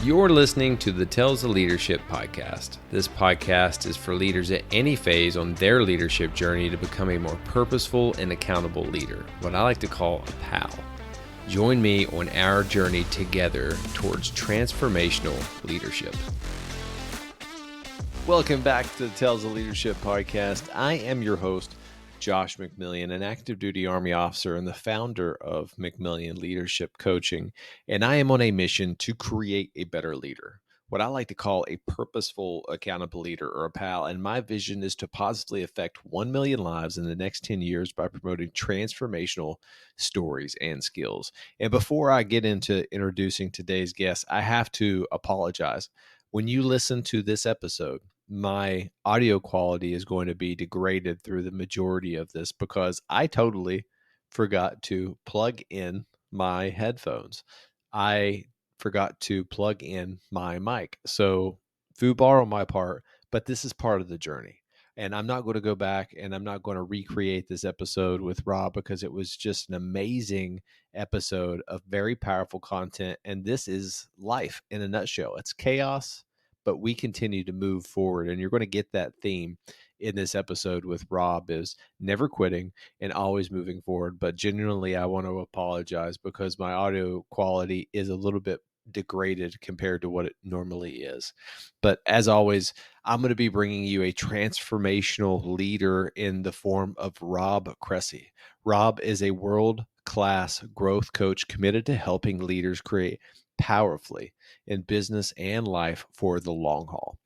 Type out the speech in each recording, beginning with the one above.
You're listening to the Tales of Leadership podcast. This podcast is for leaders at any phase on their leadership journey to become a more purposeful and accountable leader, what I like to call a pal. Join me on our journey together towards transformational leadership. Welcome back to the Tales of Leadership podcast. I am your host, Josh McMillian, an active duty Army officer and the founder of McMillian Leadership Coaching, and I am on a mission to create a better leader, what I like to call a purposeful, accountable leader or a pal. And my vision is to positively affect 1 million lives in the next 10 years by promoting transformational stories and skills. And before I get into introducing today's guest, I have to apologize. When you listen to this episode, my audio quality is going to be degraded through the majority of this because I totally forgot to plug in my headphones. I forgot to plug in my mic. So foobar on my part, but this is part of the journey. And I'm not going to go back and I'm not going to recreate this episode with Rob because it was just an amazing episode of very powerful content. And this is life in a nutshell. It's chaos, but we continue to move forward. And you're going to get that theme in this episode with Rob, is never quitting and always moving forward. But genuinely, I want to apologize because my audio quality is a little bit degraded compared to what it normally is. But as always, I'm going to be bringing you a transformational leader in the form of Rob Cressy. Rob is a world-class growth coach committed to helping leaders create powerfully in business and life for the long haul.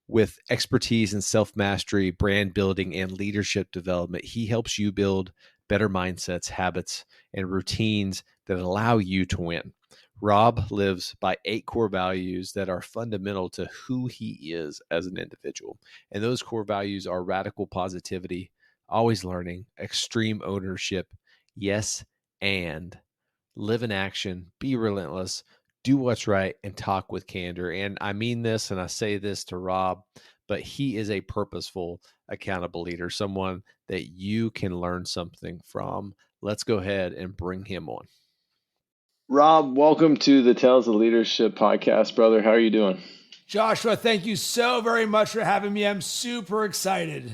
With expertise in self-mastery, brand building, and leadership development, he helps you build better mindsets, habits, and routines that allow you to win. Rob lives by 8 core values that are fundamental to who he is as an individual. And those core values are radical positivity, always learning, extreme ownership, yes, and live in action, be relentless, do what's right, and talk with candor. And I mean this, and I say this to Rob, but he is a purposeful, accountable leader, someone that you can learn something from. Let's go ahead and bring him on. Rob, welcome to the Tales of Leadership podcast, brother. How are you doing? Joshua, thank you so very much for having me. I'm super excited.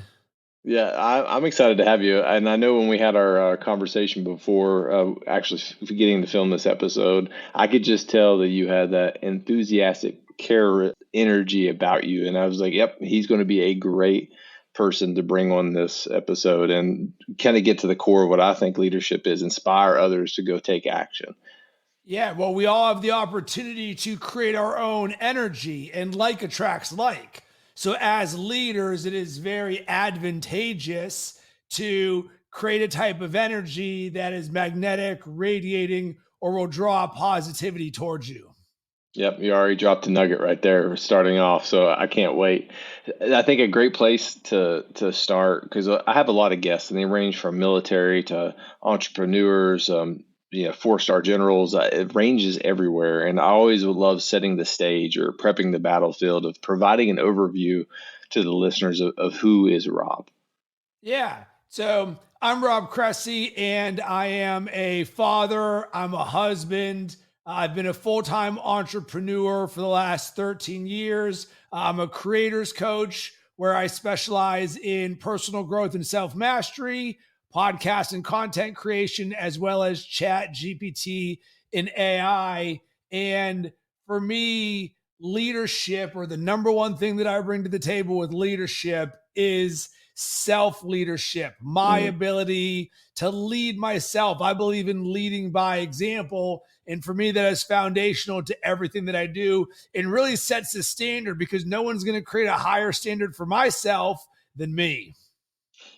Yeah, I'm excited to have you. And I know when we had our conversation before actually getting to film this episode, I could just tell that you had that enthusiastic care energy about you. And I was like, yep, he's going to be a great person to bring on this episode and kind of get to the core of what I think leadership is, inspire others to go take action. Yeah, well, we all have the opportunity to create our own energy, and like attracts like. So as leaders, it is very advantageous to create a type of energy that is magnetic, radiating, or will draw positivity towards you. Yep, you already dropped a nugget right there starting off, so I can't wait. I think a great place to start, because I have a lot of guests, and they range from military to entrepreneurs, 4-star generals. It ranges everywhere. And I always would love setting the stage or prepping the battlefield of providing an overview to the listeners of who is Rob. Yeah. So I'm Rob Cressy, and I am a father. I'm a husband. I've been a full-time entrepreneur for the last 13 years. I'm a creators coach where I specialize in personal growth and self-mastery, podcast and content creation, as well as chat, GPT, and AI. And for me, leadership, or the number one thing that I bring to the table with leadership, is self-leadership, my ability to lead myself. I believe in leading by example. And for me, that is foundational to everything that I do, and really sets the standard, because no one's going to create a higher standard for myself than me.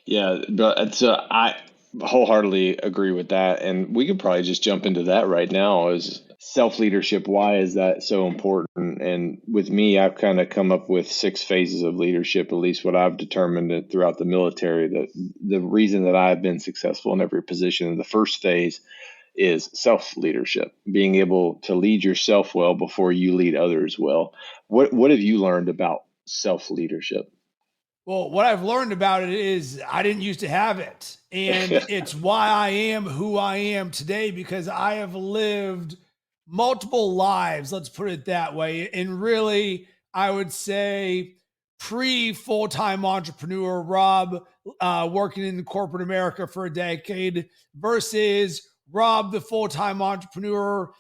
Yeah, but so I wholeheartedly agree with that. And we could probably just jump into that right now. Is self-leadership, why is that so important? And with me, I've kind of come up with 6 phases of leadership, at least what I've determined that throughout the military, that the reason that I've been successful in every position. The first phase is self-leadership, being able to lead yourself well before you lead others well. What have you learned about self-leadership? Well, what I've learned about it is I didn't used to have it. And it's why I am who I am today, because I have lived multiple lives, let's put it that way. And really, I would say pre full-time entrepreneur Rob, working in corporate America for a decade, versus Rob, the full-time entrepreneur,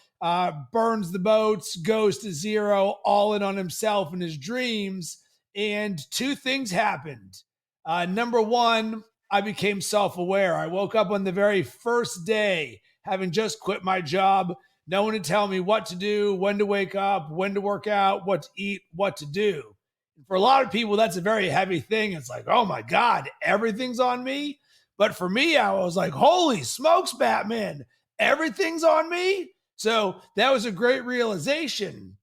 burns the boats, goes to zero, all in on himself and his dreams. And two things happened. Number one, I became self-aware. I woke up on the very first day, having just quit my job, no one to tell me what to do, when to wake up, when to work out, what to eat, what to do. For a lot of people, that's a very heavy thing. It's like, oh my God, everything's on me. But for me, I was like, holy smokes, Batman, everything's on me. So that was a great realization.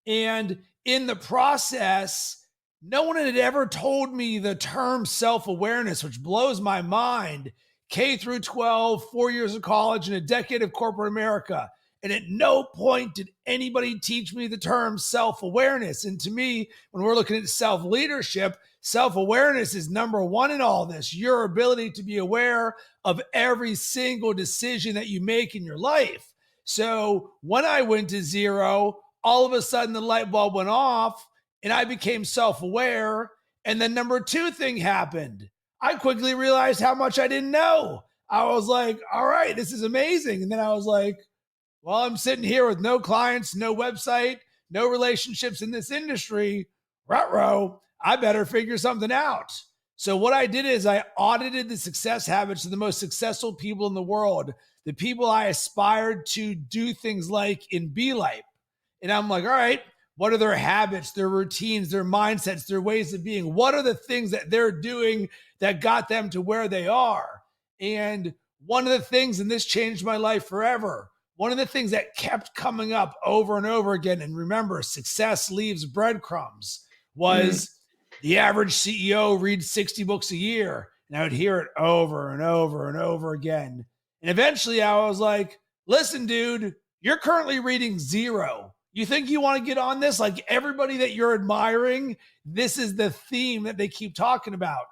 And in the process, no one had ever told me the term self-awareness, which blows my mind. K through 12, 4 years of college, and a decade of corporate America. And at no point did anybody teach me the term self-awareness. And to me, when we're looking at self-leadership, self-awareness is number one in all this. Your ability to be aware of every single decision that you make in your life. So when I went to zero, all of a sudden the light bulb went off and I became self-aware. And then number two thing happened. I quickly realized how much I didn't know. I was like, all right, this is amazing. And then I was like, well, I'm sitting here with no clients, no website, no relationships in this industry. Ruh-roh, I better figure something out. So what I did is I audited the success habits of the most successful people in the world, the people I aspired to do things like and be like. And I'm like, all right, what are their habits, their routines, their mindsets, their ways of being? What are the things that they're doing that got them to where they are? And one of the things, and this changed my life forever, one of the things that kept coming up over and over again, and remember, success leaves breadcrumbs, was the average CEO reads 60 books a year. And I would hear it over and over and over again. And eventually I was like, listen, dude, you're currently reading zero. You think you want to get on this? Like everybody that you're admiring, this is the theme that they keep talking about.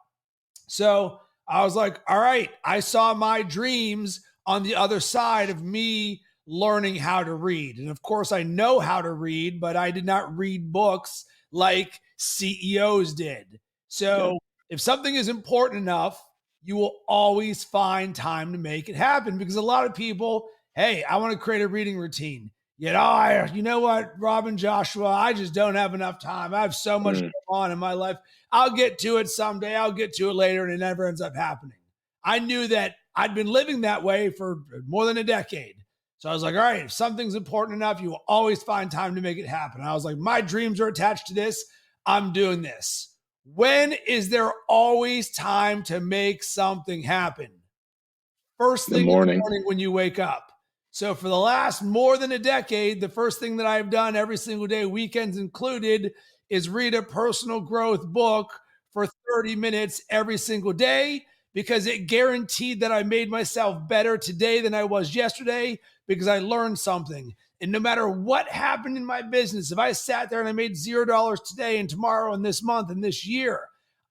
So I was like, all right, I saw my dreams on the other side of me learning how to read. And of course, I know how to read, but I did not read books like CEOs did. So if something is important enough, you will always find time to make it happen, because a lot of people, hey, I want to create a reading routine. You know what, Rob, Joshua, I just don't have enough time. I have so much going on in my life. I'll get to it someday. I'll get to it later. And it never ends up happening. I knew that I'd been living that way for more than a decade. So I was like, all right, if something's important enough, you will always find time to make it happen. And I was like, my dreams are attached to this. I'm doing this. When is there always time to make something happen? First thing in the morning when you wake up. So for the last more than a decade, the first thing that I've done every single day, weekends included, is read a personal growth book for 30 minutes every single day, because it guaranteed that I made myself better today than I was yesterday, because I learned something. And no matter what happened in my business, if I sat there and I made $0 today and tomorrow and this month and this year,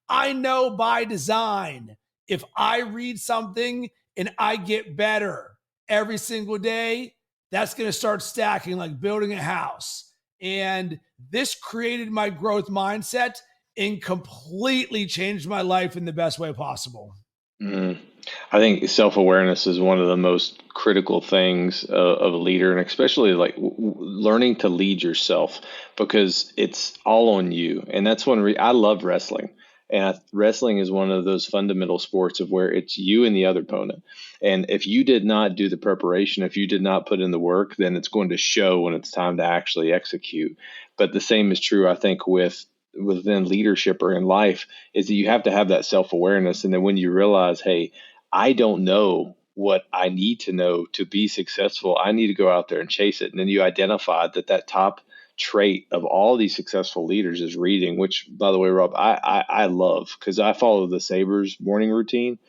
I know by design, if I read something and I get better every single day, that's going to start stacking like building a house. And this created my growth mindset and completely changed my life in the best way possible. I think self-awareness is one of the most critical things of a leader, and especially like learning to lead yourself, because it's all on you. And that's when I love wrestling. And wrestling is one of those fundamental sports of where it's you and the other opponent. And if you did not do the preparation, if you did not put in the work, then it's going to show when it's time to actually execute. But the same is true, I think, within leadership or in life, is that you have to have that self-awareness. And then when you realize, hey, I don't know what I need to know to be successful, I need to go out there and chase it. And then you identify that top trait of all these successful leaders is reading, which, by the way, Rob, I love, because I follow the Sabres morning routine.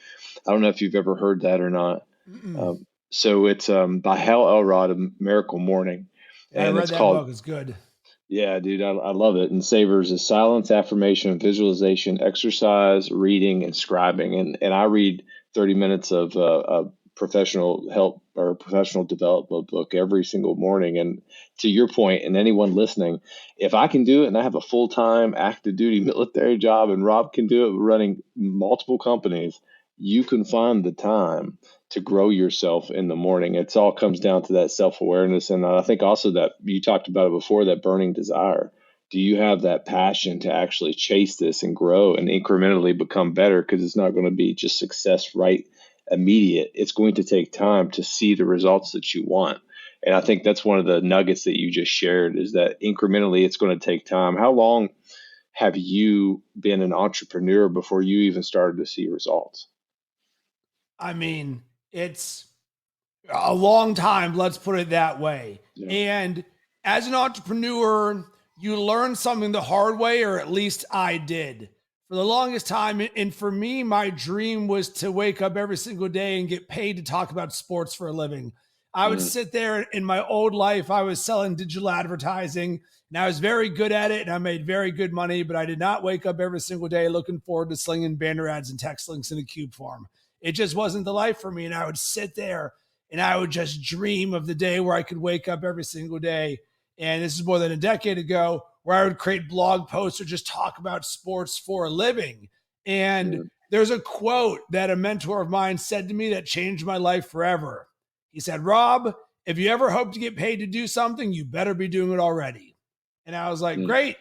I don't know if you've ever heard that or not. So it's by Hal Elrod, A Miracle Morning. Yeah, and I read that book. It's good. Yeah, dude, I love it. And Savers is silence, affirmation, visualization, exercise, reading, and scribing. And I read 30 minutes of professional help or professional development book every single morning. And to your point, and anyone listening, if I can do it and I have a full-time active duty military job and Rob can do it running multiple companies, you can find the time to grow yourself in the morning. It's all comes down to that self-awareness. And I think also that you talked about it before, that burning desire. Do you have that passion to actually chase this and grow and incrementally become better? Because it's not going to be just success right immediate. It's going to take time to see the results that you want. And I think that's one of the nuggets that you just shared, is that incrementally it's going to take time. How long have you been an entrepreneur before you even started to see results? I mean, it's a long time, let's put it that way. Yeah. And as an entrepreneur, you learn something the hard way, or at least I did. For the longest time, and for me, my dream was to wake up every single day and get paid to talk about sports for a living. I would sit there in my old life, I was selling digital advertising, and I was very good at it, and I made very good money, but I did not wake up every single day looking forward to slinging banner ads and text links in a cube form. It just wasn't the life for me. And I would sit there and I would just dream of the day where I could wake up every single day. And this is more than a decade ago, where I would create blog posts or just talk about sports for a living. And there's a quote that a mentor of mine said to me that changed my life forever. He said, "Rob, if you ever hope to get paid to do something, you better be doing it already." And I was like, great.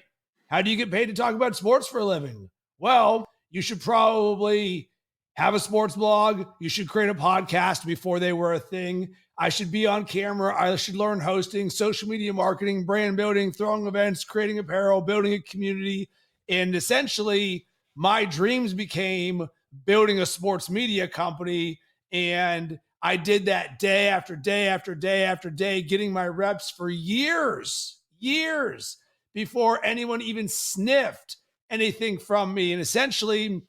How do you get paid to talk about sports for a living? Well, you should probably have a sports blog. You should create a podcast before they were a thing. I should be on camera. I should learn hosting, social media marketing, brand building, throwing events, creating apparel, building a community. And essentially, my dreams became building a sports media company. And I did that day after day after day after day, getting my reps for years before anyone even sniffed anything from me. And essentially,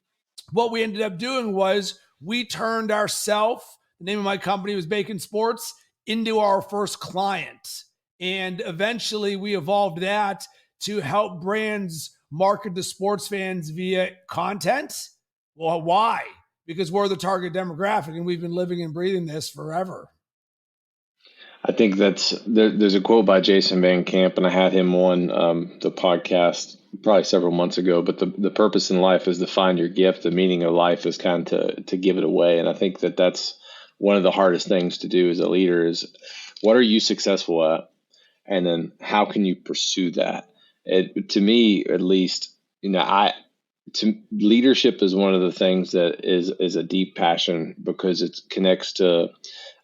what we ended up doing was we turned ourselves, the name of my company was Bacon Sports, into our first client. And eventually we evolved that to help brands market to sports fans via content. Well, why? Because we're the target demographic and we've been living and breathing this forever. I think there's a quote by Jason Van Camp, and I had him on the podcast probably several months ago. But the purpose in life is to find your gift. The meaning of life is kind of to give it away. And I think that's one of the hardest things to do as a leader is, what are you successful at? And then how can you pursue that? To me, at least, leadership is one of the things that is a deep passion, because it connects to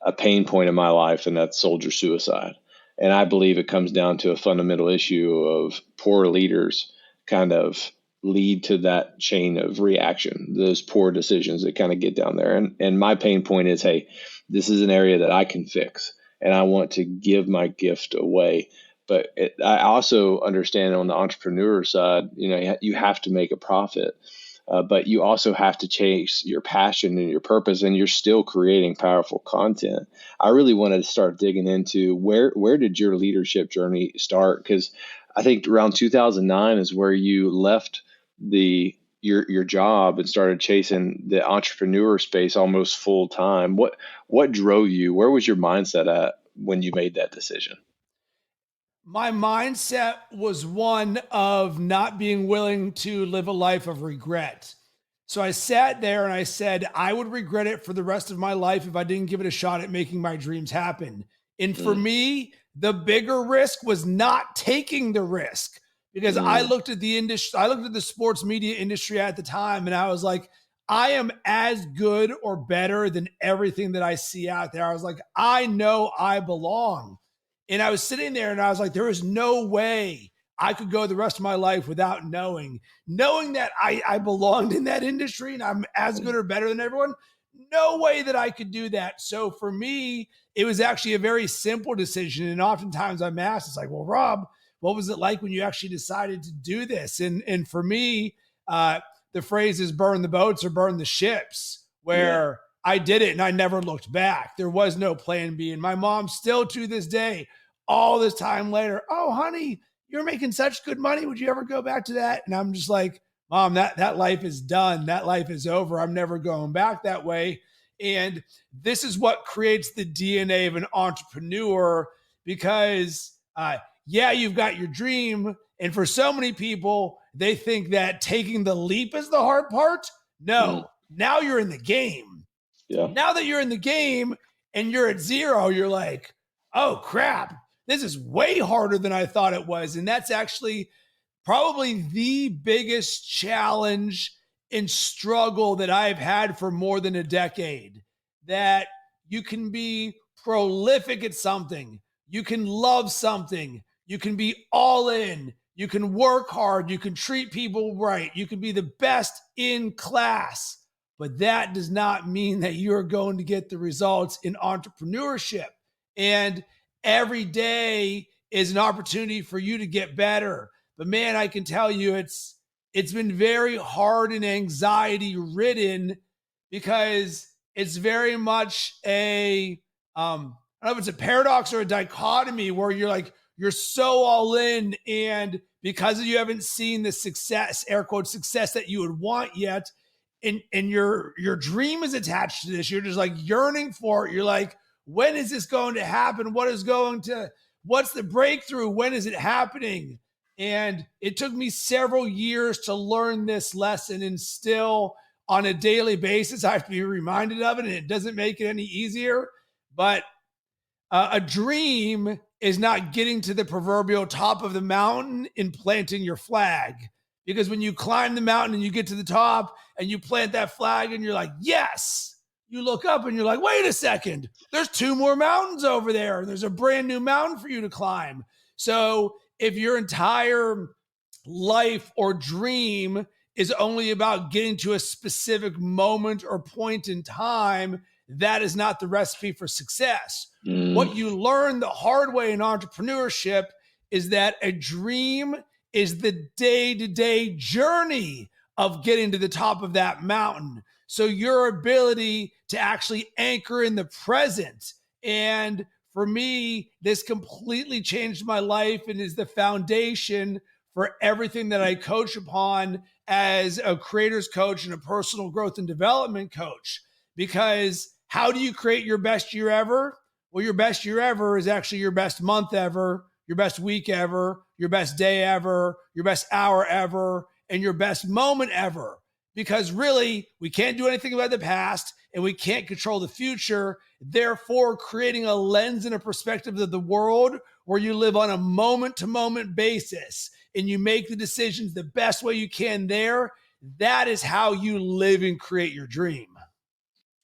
a pain point in my life, and that's soldier suicide. And I believe it comes down to a fundamental issue of poor leaders kind of lead to that chain of reaction, those poor decisions that kind of get down there. And my pain point is, hey, this is an area that I can fix, and I want to give my gift away. But I also understand on the entrepreneur side, you have to make a profit. But you also have to chase your passion and your purpose, and you're still creating powerful content. I really wanted to start digging into where did your leadership journey start? Because I think around 2009 is where you left your job and started chasing the entrepreneur space almost full time. What drove you? Where was your mindset at when you made that decision? My mindset was one of not being willing to live a life of regret. So I sat there and I said, I would regret it for the rest of my life if I didn't give it a shot at making my dreams happen. And for me, the bigger risk was not taking the risk, because I looked at the industry, I looked at the sports media industry at the time, and I was like, I am as good or better than everything that I see out there. I was like, I know I belong. And I was sitting there and I was like, there is no way I could go the rest of my life without knowing that I belonged in that industry and I'm as good or better than everyone. No way that I could do that. So for me, it was actually a very simple decision. And oftentimes I'm asked, it's like, well, Rob, what was it like when you actually decided to do this? And for me, the phrase is burn the boats or burn the ships, where I did it and I never looked back. There was no plan B. And my mom still to this day, all this time later, oh, honey, you're making such good money. Would you ever go back to that? And I'm just like, Mom, that life is done. That life is over. I'm never going back that way. And this is what creates the DNA of an entrepreneur, because you've got your dream. And for so many people, they think that taking the leap is the hard part. No, now you're in the game. Yeah. Now that you're in the game and you're at zero, you're like, oh crap, this is way harder than I thought it was. And that's actually probably the biggest challenge and struggle that I've had for more than a decade. That you can be prolific at something, you can love something, you can be all in, you can work hard, you can treat people right, you can be the best in class, but that does not mean that you're going to get the results in entrepreneurship. And every day is an opportunity for you to get better. But man, I can tell you it's been very hard and anxiety ridden, because it's very much a I don't know if it's a paradox or a dichotomy, where you're so all in, and because you haven't seen the success, air quote success, that you would want yet, and your dream is attached to this. You're just like yearning for it. You're like, when is this going to happen? What's the breakthrough? When is it happening? And it took me several years to learn this lesson, and still on a daily basis, I have to be reminded of it, and it doesn't make it any easier. But a dream is not getting to the proverbial top of the mountain and planting your flag. Because when you climb the mountain and you get to the top and you plant that flag and you're like, yes, you look up and you're like, wait a second, there's 2 more mountains over there, and there's a brand new mountain for you to climb. So if your entire life or dream is only about getting to a specific moment or point in time, that is not the recipe for success. What you learn the hard way in entrepreneurship is that a dream is the day-to-day journey of getting to the top of that mountain. So your ability to actually anchor in the present. And for me, this completely changed my life and is the foundation for everything that I coach upon as a creator's coach and a personal growth and development coach. Because how do you create your best year ever? Well, your best year ever is actually your best month ever, your best week ever, your best day ever, your best hour ever, and your best moment ever. Because really, we can't do anything about the past and we can't control the future. Therefore, creating a lens and a perspective of the world where you live on a moment-to-moment basis and you make the decisions the best way you can there, that is how you live and create your dream.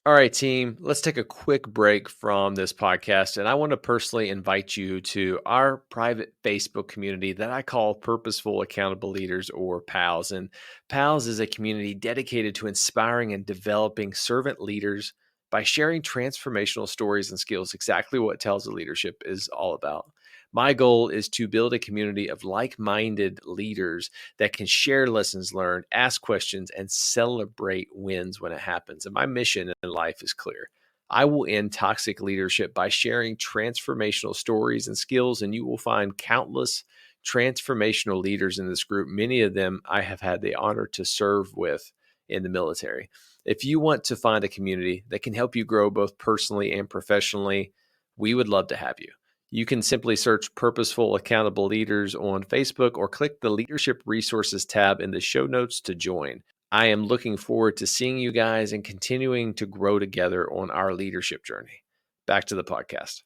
All right, team, let's take a quick break from this podcast. And I want to personally invite you to our private Facebook community that I call Purposeful Accountable Leaders, or PALS. And PALS is a community dedicated to inspiring and developing servant leaders by sharing transformational stories and skills, exactly what Tales of Leadership is all about. My goal is to build a community of like-minded leaders that can share lessons learned, ask questions, and celebrate wins when it happens. And my mission in life is clear. I will end toxic leadership by sharing transformational stories and skills, and you will find countless transformational leaders in this group. Many of them I have had the honor to serve with in the military. If you want to find a community that can help you grow both personally and professionally, we would love to have you. You can simply search Purposeful Accountable Leaders on Facebook or click the Leadership Resources tab in the show notes to join. I am looking forward to seeing you guys and continuing to grow together on our leadership journey. Back to the podcast.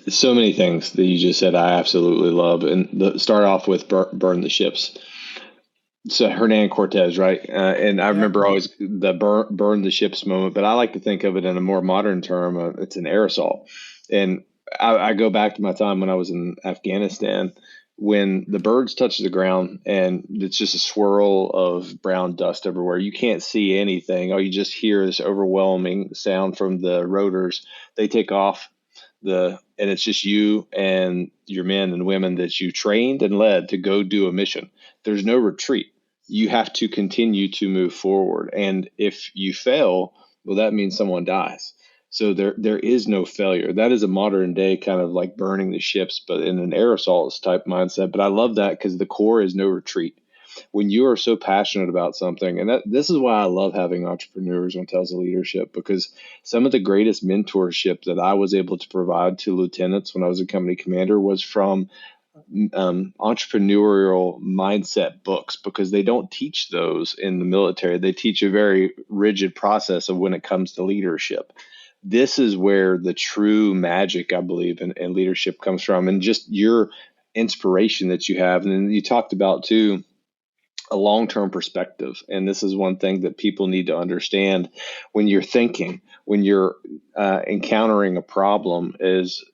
So many things that you just said I absolutely love. And start off with burn the ships. So Hernan Cortez, right? And I remember always the burn the ships moment, but I like to think of it in a more modern term. It's an aerosol. And I go back to my time when I was in Afghanistan, when the birds touch the ground and it's just a swirl of brown dust everywhere. You can't see anything. All you just hear this overwhelming sound from the rotors. They take off and it's just you and your men and women that you trained and led to go do a mission. There's no retreat. You have to continue to move forward. And if you fail, well, that means someone dies. So there is no failure. That is a modern day kind of like burning the ships, but in an aerosols type mindset. But I love that because the core is no retreat. when you are so passionate about something, and this is why I love having entrepreneurs on Tales of Leadership, because some of the greatest mentorship that I was able to provide to lieutenants when I was a company commander was from entrepreneurial mindset books, because they don't teach those in the military. They teach a very rigid process of when it comes to leadership. This is where the true magic, I believe, in leadership comes from, and just your inspiration that you have. And then you talked about too a long-term perspective, and this is one thing that people need to understand when you're thinking, when you're encountering a problem, is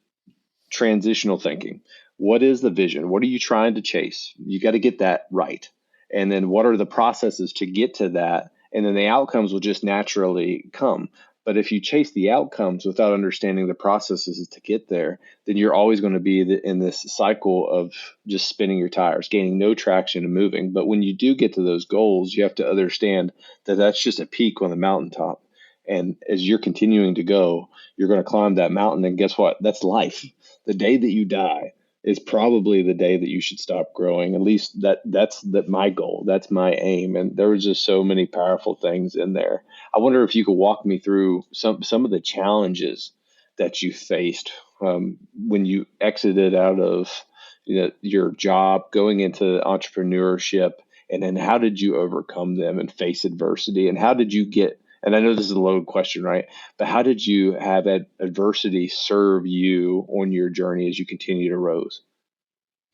transitional thinking. What is the vision? What are you trying to chase? You got to get that right. And then what are the processes to get to that? And then the outcomes will just naturally come. But if you chase the outcomes without understanding the processes to get there, then you're always going to be in this cycle of just spinning your tires, gaining no traction and moving. But when you do get to those goals, you have to understand that that's just a peak on the mountaintop. And as you're continuing to go, you're going to climb that mountain. And guess what? That's life. The day that you die is probably the day that you should stop growing. At least that's my goal. That's my aim. And there was just so many powerful things in there. I wonder if you could walk me through some of the challenges that you faced when you exited out of your job, going into entrepreneurship, and then how did you overcome them and face adversity? And how did you get, and I know this is a loaded question, right? But how did you have adversity serve you on your journey as you continue to rise?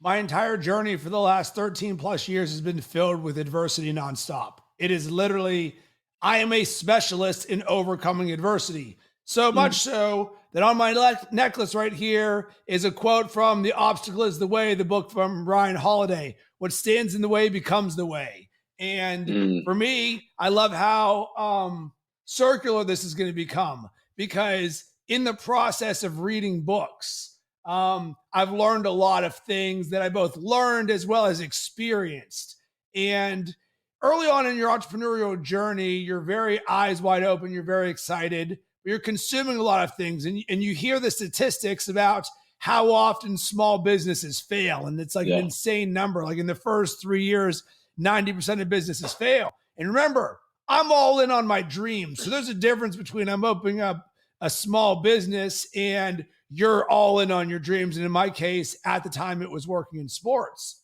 My entire journey for the last 13 plus years has been filled with adversity nonstop. It is literally, I am a specialist in overcoming adversity. So much so that on my necklace right here is a quote from The Obstacle is the Way, the book from Ryan Holiday. What stands in the way becomes the way. And for me, I love how circular this is going to become, because in the process of reading books, I've learned a lot of things that I both learned as well as experienced. And early on in your entrepreneurial journey, you're very eyes wide open, you're very excited, but you're consuming a lot of things. And you hear the statistics about how often small businesses fail. And it's like an insane number. Like in the first 3 years, 90% of businesses fail. And remember, I'm all in on my dreams. So there's a difference between I'm opening up a small business and you're all in on your dreams. And in my case, at the time, it was working in sports.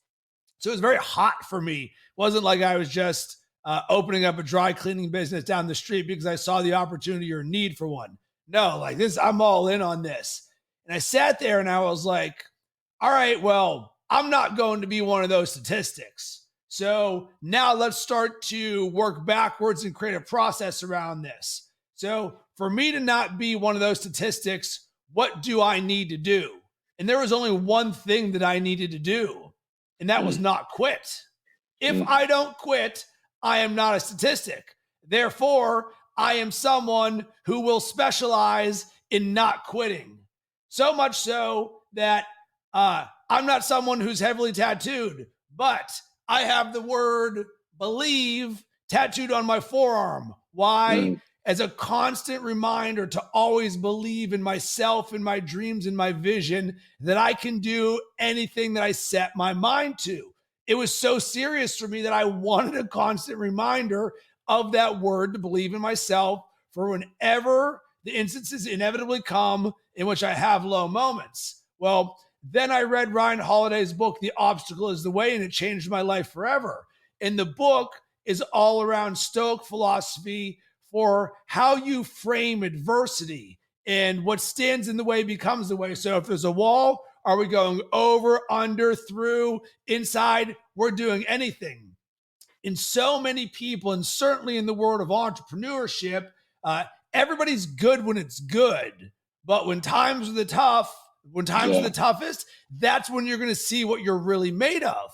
So it was very hot for me. It wasn't like I was just opening up a dry cleaning business down the street because I saw the opportunity or need for one. No, like this, I'm all in on this. And I sat there and I was like, all right, well, I'm not going to be one of those statistics. So now let's start to work backwards and create a process around this. So for me to not be one of those statistics, what do I need to do? And there was only one thing that I needed to do, and that was not quit. If I don't quit, I am not a statistic. Therefore, I am someone who will specialize in not quitting. So much so that I'm not someone who's heavily tattooed, but I have the word believe tattooed on my forearm. Why? As a constant reminder to always believe in myself, in my dreams, in my vision, that I can do anything that I set my mind to. It was so serious for me that I wanted a constant reminder of that word to believe in myself for whenever the instances inevitably come in which I have low moments. Well, then I read Ryan Holiday's book, The Obstacle is the Way, and it changed my life forever. And the book is all around Stoic philosophy for how you frame adversity, and what stands in the way becomes the way. So if there's a wall, are we going over, under, through, inside? We're doing anything. And so many people, and certainly in the world of entrepreneurship, everybody's good when it's good. But when times are the toughest, that's when you're going to see what you're really made of.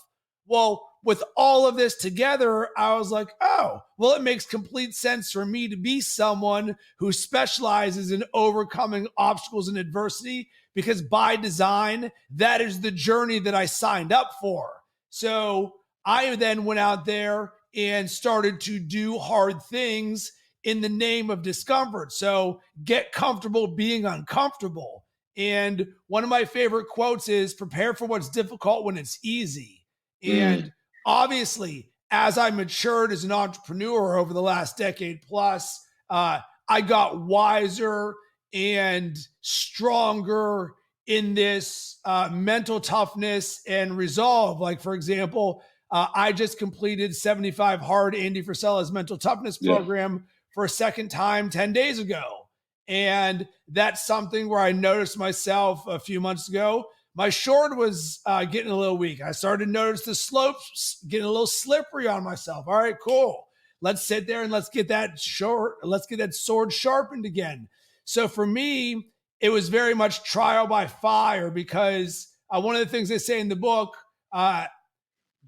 Well, with all of this together, I was like, oh, well, it makes complete sense for me to be someone who specializes in overcoming obstacles and adversity, because by design, that is the journey that I signed up for. So I then went out there and started to do hard things in the name of discomfort. So get comfortable being uncomfortable. And one of my favorite quotes is, prepare for what's difficult when it's easy. And obviously, as I matured as an entrepreneur over the last decade plus, I got wiser and stronger in this mental toughness and resolve. Like, for example, I just completed 75 Hard Andy Frisella's mental toughness program for a second time 10 days ago. And that's something where I noticed myself a few months ago. My short was getting a little weak. I started to notice the slopes getting a little slippery on myself. All right, cool. Let's sit there and let's get that sword sharpened again. So for me, it was very much trial by fire, because one of the things they say in the book,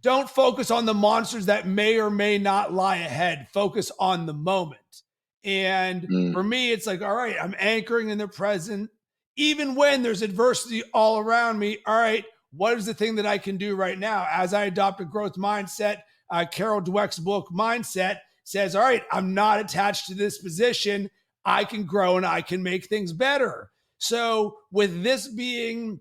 don't focus on the monsters that may or may not lie ahead. Focus on the moment. And for me, it's like, all right, I'm anchoring in the present. Even when there's adversity all around me, all right, what is the thing that I can do right now? As I adopt a growth mindset, Carol Dweck's book, Mindset, says, all right, I'm not attached to this position. I can grow and I can make things better. So with this being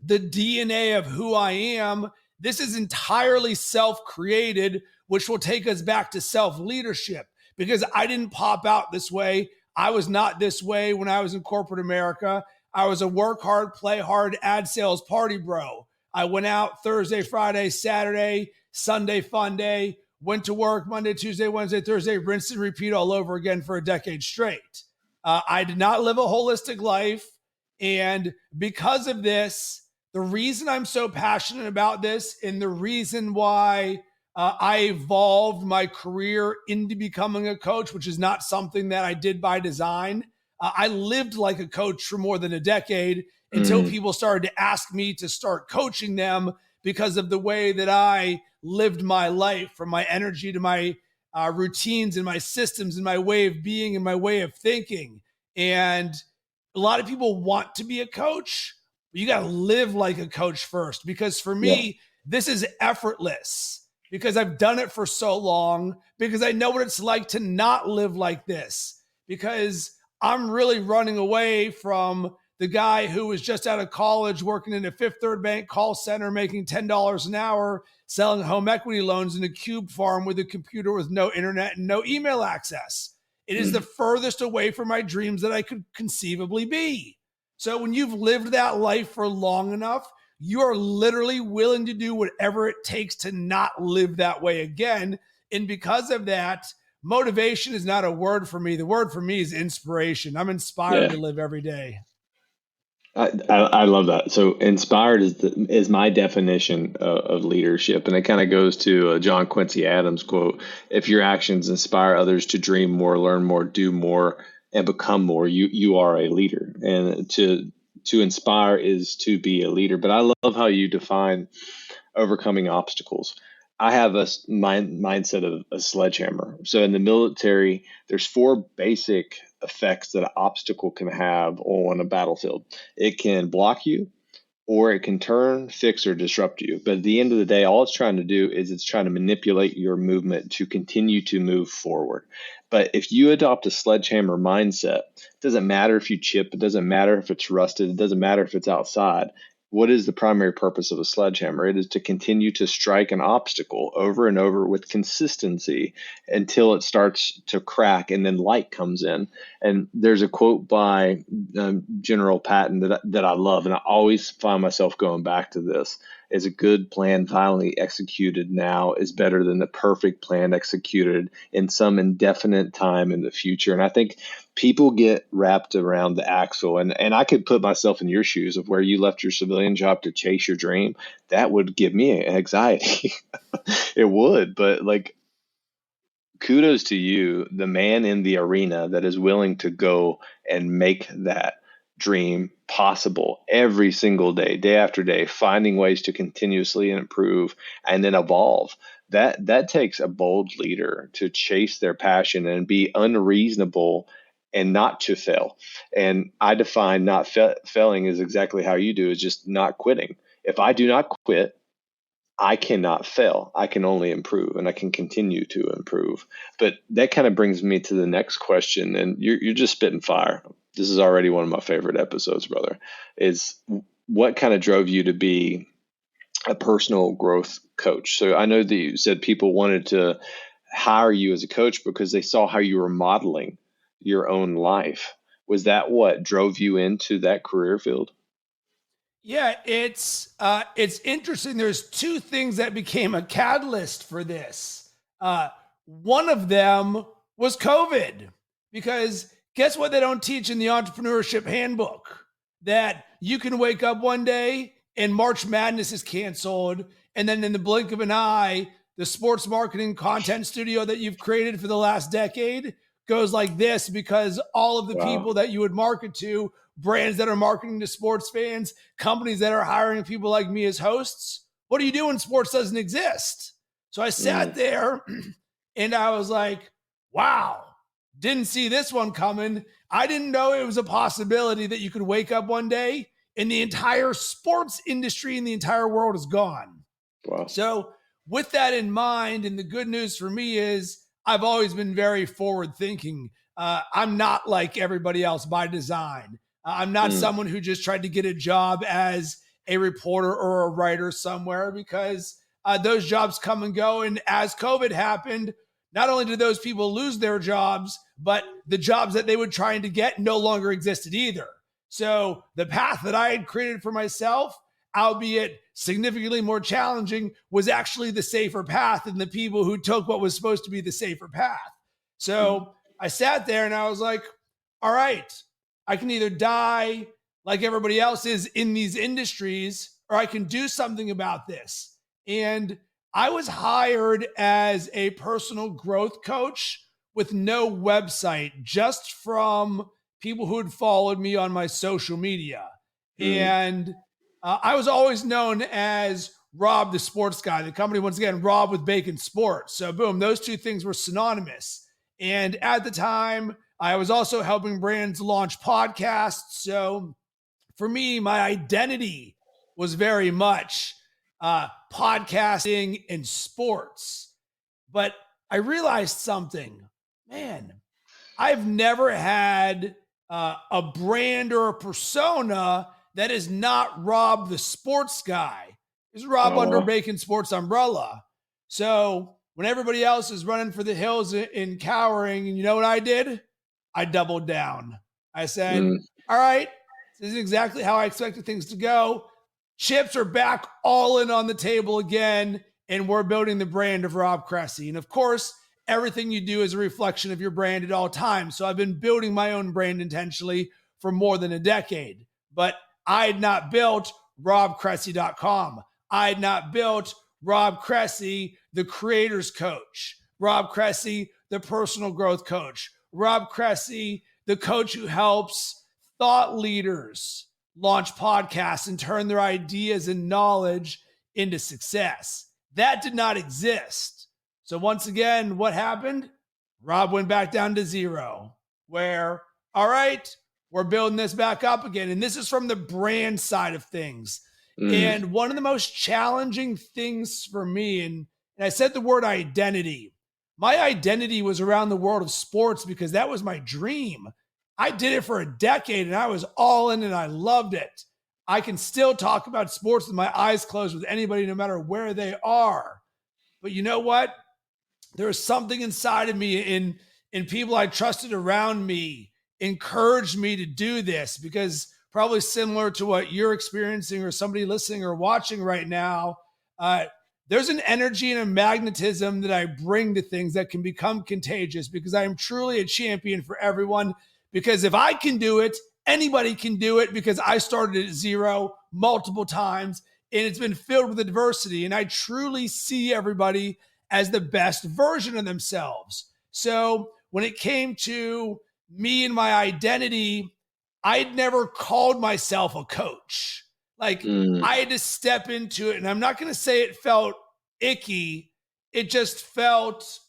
the DNA of who I am, this is entirely self-created, which will take us back to self-leadership, because I didn't pop out this way. I was not this way when I was in corporate America. I was a work hard, play hard, ad sales party bro. I went out Thursday, Friday, Saturday, Sunday, fun day, went to work Monday, Tuesday, Wednesday, Thursday, rinse and repeat all over again for a decade straight. I did not live a holistic life. And because of this, the reason I'm so passionate about this, and the reason why I evolved my career into becoming a coach, which is not something that I did by design. I lived like a coach for more than a decade until people started to ask me to start coaching them, because of the way that I lived my life, from my energy to my routines and my systems and my way of being and my way of thinking. And a lot of people want to be a coach, but you got to live like a coach first. Because for me, this is effortless, because I've done it for so long, because I know what it's like to not live like this, because I'm really running away from the guy who was just out of college working in a Fifth Third Bank call center, making $10 an hour, selling home equity loans in a cube farm with a computer with no internet and no email access. It is the furthest away from my dreams that I could conceivably be. So when you've lived that life for long enough, you are literally willing to do whatever it takes to not live that way again. And because of that, motivation is not a word for me. The word for me is inspiration. I'm inspired to live every day. I love that. So inspired is my definition of leadership. And it kind of goes to a John Quincy Adams quote: if your actions inspire others to dream more, learn more, do more, and become more, you are a leader. And to inspire is to be a leader. But I love how you define overcoming obstacles. I have a mindset of a sledgehammer. So in the military, there's 4 basic effects that an obstacle can have on a battlefield. It can block you, or it can turn, fix, or disrupt you. But at the end of the day, all it's trying to do is it's trying to manipulate your movement to continue to move forward. But if you adopt a sledgehammer mindset, it doesn't matter if you chip, it doesn't matter if it's rusted, it doesn't matter if it's outside. What is the primary purpose of a sledgehammer? It is to continue to strike an obstacle over and over with consistency until it starts to crack, and then light comes in. And there's a quote by General Patton that I love, and I always find myself going back to this: is a good plan violently executed now is better than the perfect plan executed in some indefinite time in the future. And I think people get wrapped around the axle, and I could put myself in your shoes of where you left your civilian job to chase your dream. That would give me anxiety. It would, but like, kudos to you, the man in the arena that is willing to go and make that dream possible every single day, day after day, finding ways to continuously improve and then evolve. That takes a bold leader to chase their passion and be unreasonable and not to fail. And I define not failing is exactly how you do, is just not quitting. If I do not quit, I cannot fail. I can only improve, and I can continue to improve. But that kind of brings me to the next question, and you're just spitting fire. This is already one of my favorite episodes, brother. Is what kind of drove you to be a personal growth coach. So I know that you said people wanted to hire you as a coach because they saw how you were modeling your own life. Was that what drove you into that career field? Yeah, it's interesting. There's two things that became a catalyst for this. One of them was COVID, because guess what they don't teach in the entrepreneurship handbook? That you can wake up one day and March Madness is canceled, and then in the blink of an eye, the sports marketing content studio that you've created for the last decade goes like this, because all of the Wow. people that you would market to, brands that are marketing to sports fans, companies that are hiring people like me as hosts. What do you do when sports doesn't exist? So I sat Mm, there and I was like, wow, didn't see this one coming. I didn't know it was a possibility that you could wake up one day and the entire sports industry in the entire world is gone. wow. So, with that in mind, and the good news for me is I've always been very forward thinking. I'm not like everybody else by design. I'm not Mm, someone who just tried to get a job as a reporter or a writer somewhere, because those jobs come and go. And as COVID happened, not only did those people lose their jobs, but the jobs that they were trying to get no longer existed either. So the path that I had created for myself, albeit significantly more challenging, was actually the safer path than the people who took what was supposed to be the safer path. mm, So I sat there and I was like, all right, I can either die like everybody else is in these industries, or I can do something about this. And I was hired as a personal growth coach with no website, just from people who had followed me on my social media. mm. And I was always known as Rob the sports guy. The company, once again, Rob with Bacon Sports. So, boom, those two things were synonymous. And at the time, I was also helping brands launch podcasts. So, for me, my identity was very much podcasting and sports. But I realized something, man, I've never had a brand or a persona that is not Rob the sports guy. It's Rob under Oh, Bacon Sports umbrella. So when everybody else is running for the hills in cowering, and you know what I did? I doubled down. I said, mm, all right, this is exactly how I expected things to go. Chips are back all in on the table again, and we're building the brand of Rob Cressy. And of course, everything you do is a reflection of your brand at all times. So I've been building my own brand intentionally for more than a decade, but I had not built robcressy.com. I had not built Rob Cressy, the creator's coach, Rob Cressy, the personal growth coach, Rob Cressy, the coach who helps thought leaders launch podcasts and turn their ideas and knowledge into success. That did not exist. So once again, what happened? Rob went back down to zero, where, all right, we're building this back up again. And this is from the brand side of things. mm, And one of the most challenging things for me, and I said the word identity. My identity was around the world of sports because that was my dream. I did it for a decade and I was all in and I loved it. I can still talk about sports with my eyes closed with anybody, no matter where they are. But you know what? There was something inside of me, in people I trusted around me, encouraged me to do this, because probably similar to what you're experiencing or somebody listening or watching right now, uh, there's an energy and a magnetism that I bring to things that can become contagious, because I am truly a champion for everyone. Because if I can do it, anybody can do it, because I started at zero multiple times and it's been filled with adversity. And I truly see everybody as the best version of themselves. So when it came to me and my identity, I'd never called myself a coach. Like, mm. I had to step into it. And I'm not going to say it felt icky. It just felt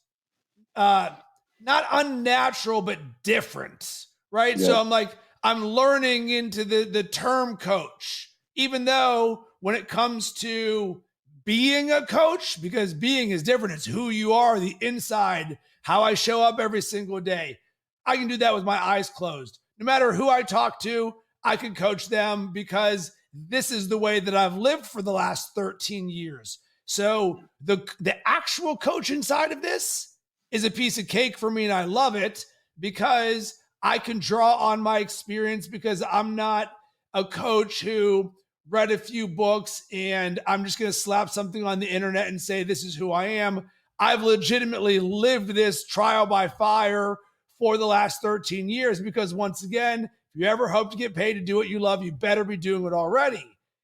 uh, not unnatural, but different. Right. So Yep. I'm like, I'm learning into the term coach, even though when it comes to being a coach, because being is different. It's who you are, the inside, how I show up every single day. I can do that with my eyes closed. No matter who I talk to, I can coach them, because this is the way that I've lived for the last 13 years. So the actual coaching side of this is a piece of cake for me, and I love it because I can draw on my experience, because I'm not a coach who read a few books and I'm just going to slap something on the internet and say, this is who I am. I've legitimately lived this trial by fire for the last 13 years, because once again, if you ever hope to get paid to do what you love, you better be doing it already.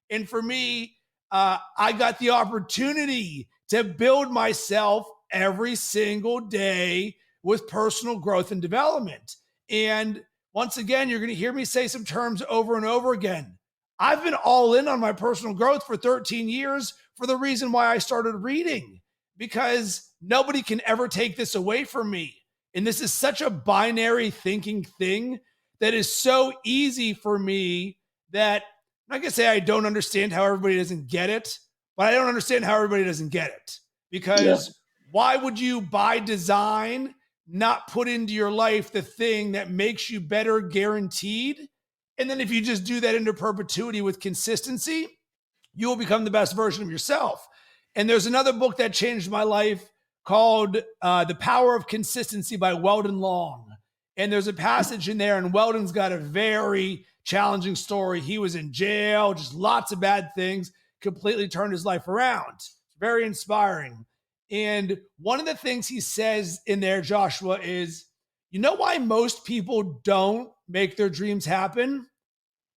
And for me, I got the opportunity to build myself every single day with personal growth and development. And once again, you're going to hear me say some terms over and over again. I've been all in on my personal growth for 13 years for the reason why I started reading, because nobody can ever take this away from me. And this is such a binary thinking thing that is so easy for me that I'm not going to say I don't understand how everybody doesn't get it, but I don't understand how everybody doesn't get it. Because why would you, by design, not put into your life the thing that makes you better guaranteed? And then if you just do that into perpetuity with consistency, you will become the best version of yourself. And there's another book that changed my life called The Power of Consistency by Weldon Long. And there's a passage in there, and Weldon's got a very challenging story. He was in jail, just lots of bad things, completely turned his life around. Very inspiring. And one of the things he says in there, Joshua, is, you know why most people don't make their dreams happen?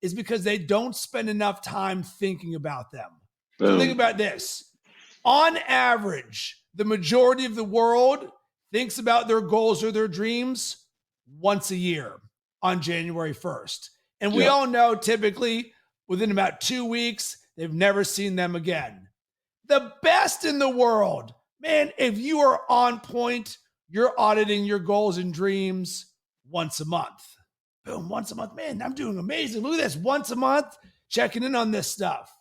Is because they don't spend enough time thinking about them. So think about this. On average, the majority of the world thinks about their goals or their dreams once a year on January 1st. And we all know typically within about 2 weeks, they've never seen them again. The best in the world, man, if you are on point, you're auditing your goals and dreams once a month. Boom, once a month. Man, I'm doing amazing. Look at this. Once a month, checking in on this stuff.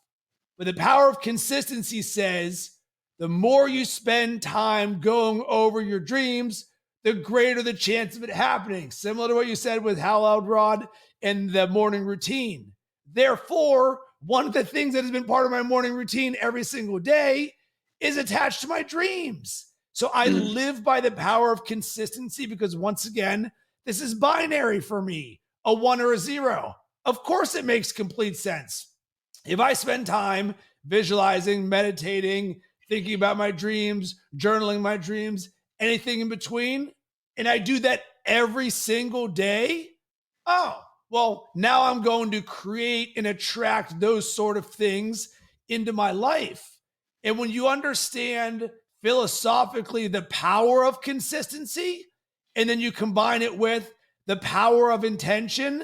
But the power of consistency says the more you spend time going over your dreams, the greater the chance of it happening. Similar to what you said with Hal Elrod and the morning routine. Therefore, one of the things that has been part of my morning routine every single day is attached to my dreams. So I live by the power of consistency, because once again, this is binary for me, a 1 or a 0. Of course, it makes complete sense. If I spend time visualizing, meditating, thinking about my dreams, journaling my dreams, anything in between, and I do that every single day, oh, well, now I'm going to create and attract those sort of things into my life. And when you understand philosophically the power of consistency, and then you combine it with the power of intention,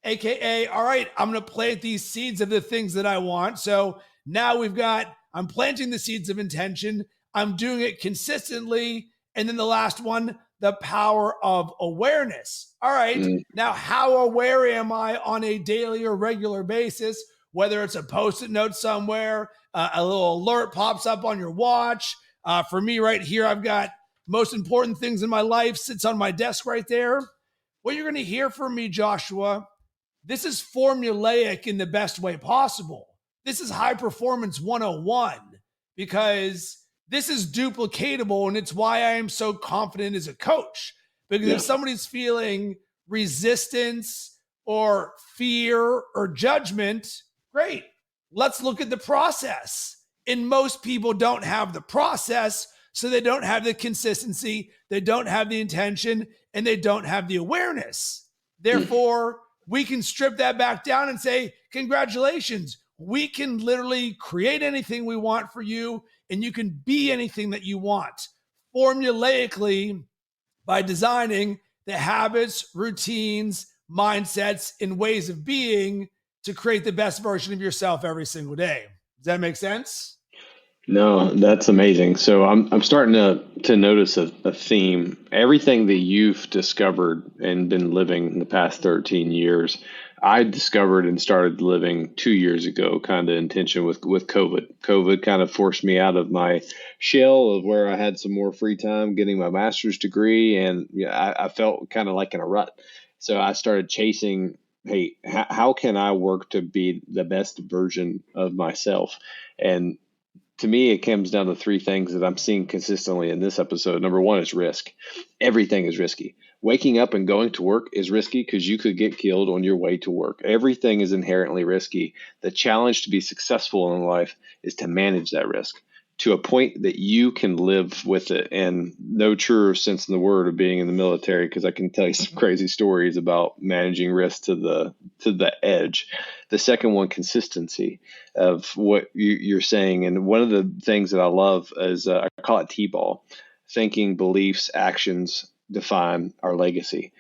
AKA, all right, I'm going to plant these seeds of the things that I want. So now I'm planting the seeds of intention. I'm doing it consistently. And then the last one, the power of awareness. All right, now how aware am I on a daily or regular basis, whether it's a Post-it note somewhere, a little alert pops up on your watch. For me right here, I've got most important things in my life sits on my desk right there. What you're going to hear from me, Joshua, this is formulaic in the best way possible. This is high performance 101, because this is duplicatable, and it's why I am so confident as a coach. Because if somebody's feeling resistance or fear or judgment, great. Let's look at the process. And most people don't have the process, so they don't have the consistency, they don't have the intention, and they don't have the awareness. Therefore, we can strip that back down and say, congratulations, we can literally create anything we want for you, and you can be anything that you want formulaically by designing the habits, routines, mindsets, and ways of being to create the best version of yourself every single day. Does that make sense? No, that's amazing. So I'm starting to notice a theme. Everything that you've discovered and been living the past 13 years, I discovered and started living 2 years ago, kind of intention with COVID. COVID kind of forced me out of my shell of where I had some more free time getting my master's degree, and I felt kind of like in a rut. So I started chasing hey, how can I work to be the best version of myself? And to me, it comes down to three things that I'm seeing consistently in this episode. Number one is risk. Everything is risky. Waking up and going to work is risky because you could get killed on your way to work. Everything is inherently risky. The challenge to be successful in life is to manage that risk to a point that you can live with it. And no truer sense in the word of being in the military, because I can tell you some crazy stories about managing risk to the edge. The second one, consistency of what you're saying. And one of the things that I love is I call it T-ball. Thinking, beliefs, actions define our legacy.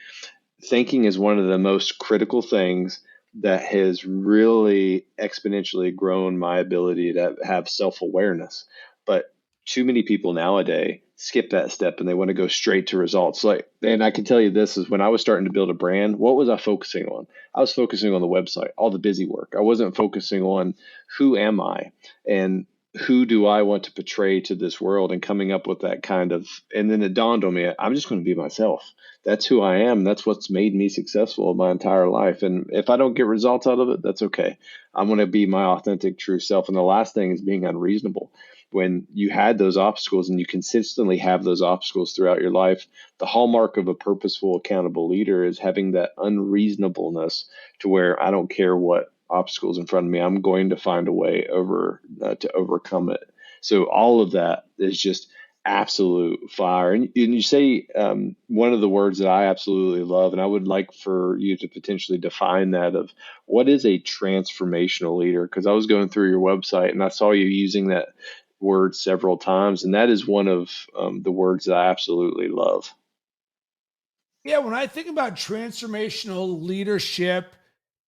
Thinking is one of the most critical things that has really exponentially grown my ability to have self-awareness. But too many people nowadays skip that step and they want to go straight to results. Like, and I can tell you this is when I was starting to build a brand, what was I focusing on? I was focusing on the website, all the busy work. I wasn't focusing on who am I and who do I want to portray to this world, and coming up with that kind of, and then it dawned on me, I'm just going to be myself. That's who I am. That's what's made me successful my entire life. And if I don't get results out of it, that's okay. I'm going to be my authentic, true self. And the last thing is being unreasonable. When you had those obstacles and you consistently have those obstacles throughout your life, the hallmark of a purposeful, accountable leader is having that unreasonableness to where I don't care what obstacles in front of me, I'm going to find a way to overcome it. So all of that is just absolute fire. And you say one of the words that I absolutely love, and I would like for you to potentially define that of what is a transformational leader? Because I was going through your website and I saw you using that word several times, and that is one of the words that I absolutely love. Yeah, when I think about transformational leadership,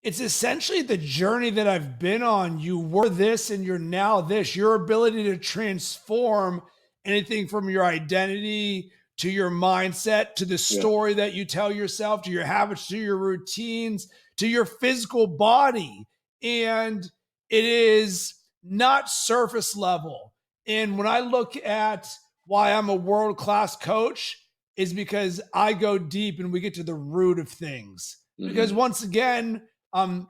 it's essentially the journey that I've been on. You were this and you're now this. Your ability to transform anything from your identity to your mindset to the Yeah, story that you tell yourself, to your habits, to your routines, to your physical body. And it is not surface level. And when I look at why I'm a world class coach, is because I go deep and we get to the root of things. Because hmm, once again,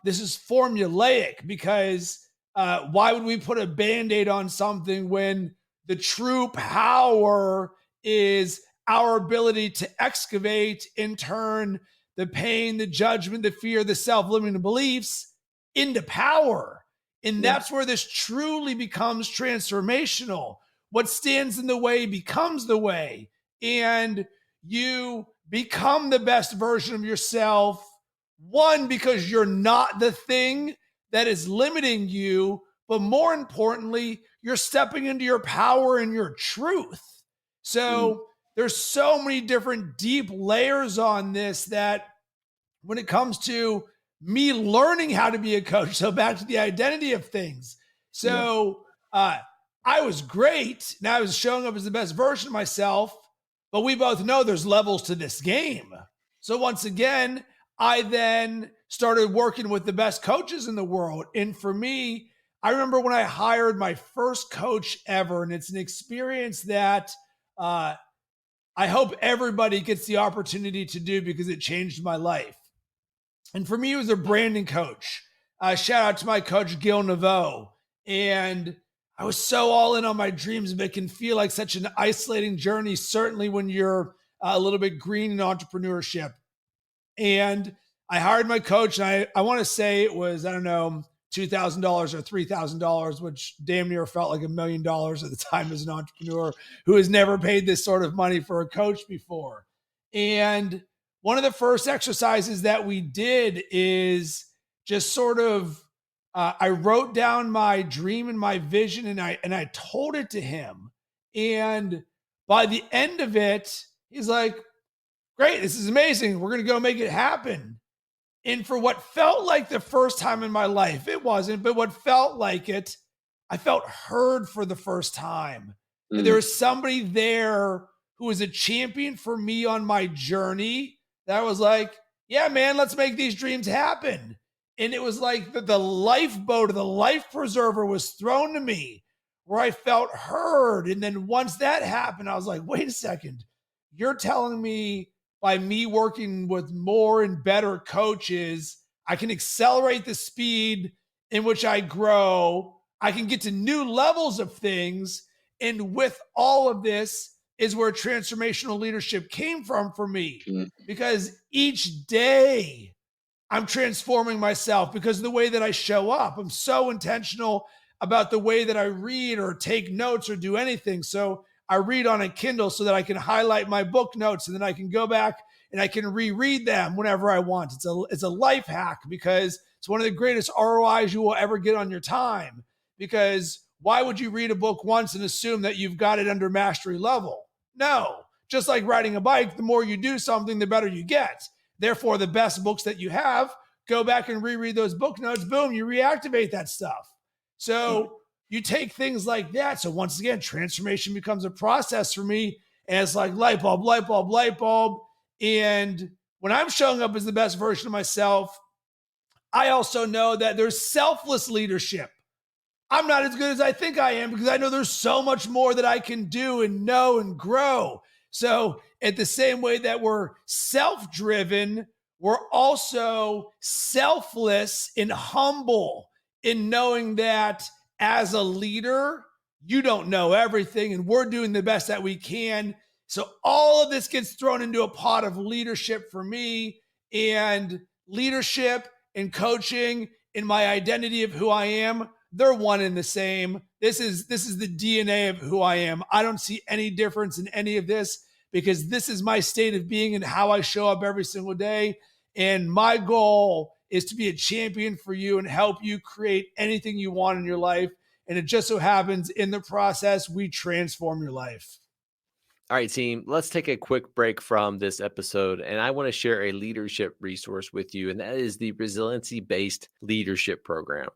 this is formulaic. Because why would we put a band-aid on something when the true power is our ability to excavate and turn the pain, the judgment, the fear, the self-limiting beliefs into power? And yeah, that's where this truly becomes transformational. What stands in the way becomes the way. And you become the best version of yourself. One, because you're not the thing that is limiting you, but more importantly, you're stepping into your power and your truth. mm, So there's so many different deep layers on this that when it comes to me learning how to be a coach, so back to the identity of things. yeah, So I was great. Now I was showing up as the best version of myself, but we both know there's levels to this game. So once again, I then started working with the best coaches in the world. And for me, I remember when I hired my first coach ever, and it's an experience that I hope everybody gets the opportunity to do because it changed my life. And for me, it was a branding coach. Shout out to my coach, Gil Naveau. And I was so all in on my dreams, but it can feel like such an isolating journey, certainly when you're a little bit green in entrepreneurship. And I hired my coach, and I want to say it was, I don't know, $2,000 or $3,000, which damn near felt like $1 million at the time as an entrepreneur who has never paid this sort of money for a coach before. And one of the first exercises that we did is just sort of, I wrote down my dream and my vision, and I told it to him. And by the end of it, he's like, great, this is amazing. We're going to go make it happen. And for what felt like the first time in my life, it wasn't, but what felt like it, I felt heard for the first time. And there mm, was somebody there who was a champion for me on my journey that was like, yeah, man, let's make these dreams happen. And it was like the lifeboat or the life preserver was thrown to me where I felt heard. And then once that happened, I was like, wait a second, you're telling me by me working with more and better coaches, I can accelerate the speed in which I grow. I can get to new levels of things. And with all of this is where transformational leadership came from for me, because each day I'm transforming myself because of the way that I show up. I'm so intentional about the way that I read or take notes or do anything. So I read on a Kindle so that I can highlight my book notes, and then I can go back and I can reread them whenever I want. It's a life hack, because it's one of the greatest ROIs you will ever get on your time. Because why would you read a book once and assume that you've got it under mastery level? No. Just like riding a bike, the more you do something, the better you get. Therefore, the best books that you have, go back and reread those book notes. Boom, you reactivate that stuff. So you take things like that. So once again, transformation becomes a process for me. And it's like light bulb, light bulb, light bulb. And when I'm showing up as the best version of myself, I also know that there's selfless leadership. I'm not as good as I think I am, because I know there's so much more that I can do and know and grow. So at the same way that we're self-driven, we're also selfless and humble in knowing that as a leader, you don't know everything, and we're doing the best that we can. So all of this gets thrown into a pot of leadership for me, and leadership and coaching and my identity of who I am, they're one and the same. This is the DNA of who I am. I don't see any difference in any of this, because this is my state of being and how I show up every single day. And my goal is to be a champion for you and help you create anything you want in your life. And it just so happens in the process, we transform your life. All right, team, let's take a quick break from this episode. And I want to share a leadership resource with you, and that is the resiliency-based leadership program.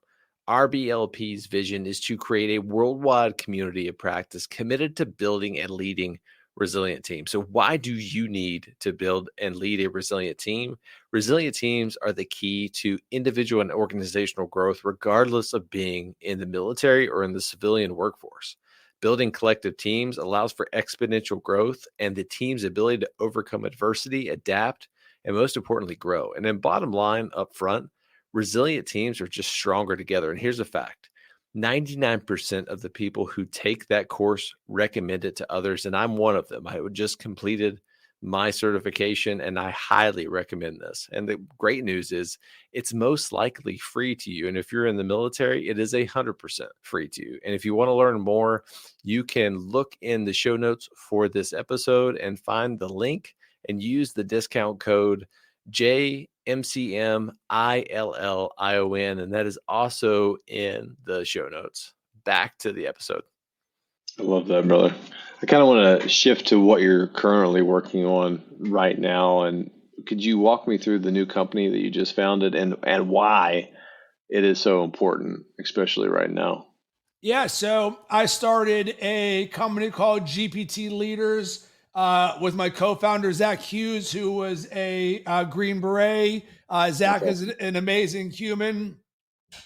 RBLP's vision is to create a worldwide community of practice committed to building and leading resilient teams. So why do you need to build and lead a resilient team? Resilient teams are the key to individual and organizational growth, regardless of being in the military or in the civilian workforce. Building collective teams allows for exponential growth and the team's ability to overcome adversity, adapt, and most importantly, grow. And then bottom line up front, resilient teams are just stronger together. And here's a fact. 99% of the people who take that course recommend it to others, and I'm one of them. I just completed my certification, and I highly recommend this. And the great news is it's most likely free to you. And if you're in the military, it is 100% free to you. And if you want to learn more, you can look in the show notes for this episode and find the link and use the discount code JMCMILLION, and that is also in the show notes. Back to the episode. I love that, brother. I kind of want to shift to what you're currently working on right now. And could you walk me through the new company that you just founded and why it is so important, especially right now? Yeah, so I started a company called GPT Leaders with my co-founder, Zach Hughes, who was a Green Beret. Zach is an amazing human.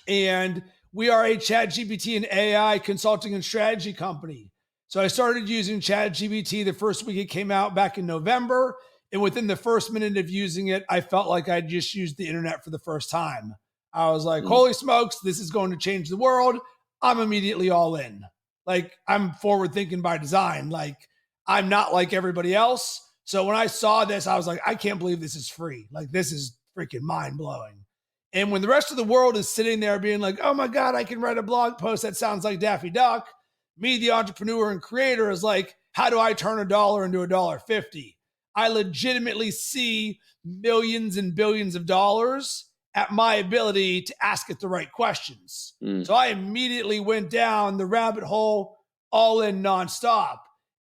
And we are a ChatGPT and AI consulting and strategy company. So I started using ChatGPT the first week it came out back in November. And within the first minute of using it, I felt like I just used the internet for the first time. I was like, holy smokes, this is going to change the world. I'm immediately all in. Like, I'm forward thinking by design. Like, I'm not like everybody else. So when I saw this, I was like, I can't believe this is free. Like, this is freaking mind blowing. And when the rest of the world is sitting there being like, oh my God, I can write a blog post that sounds like Daffy Duck, me, the entrepreneur and creator, is like, how do I turn $1 into $1.50? I legitimately see millions and billions of dollars at my ability to ask it the right questions. So I immediately went down the rabbit hole, all in nonstop.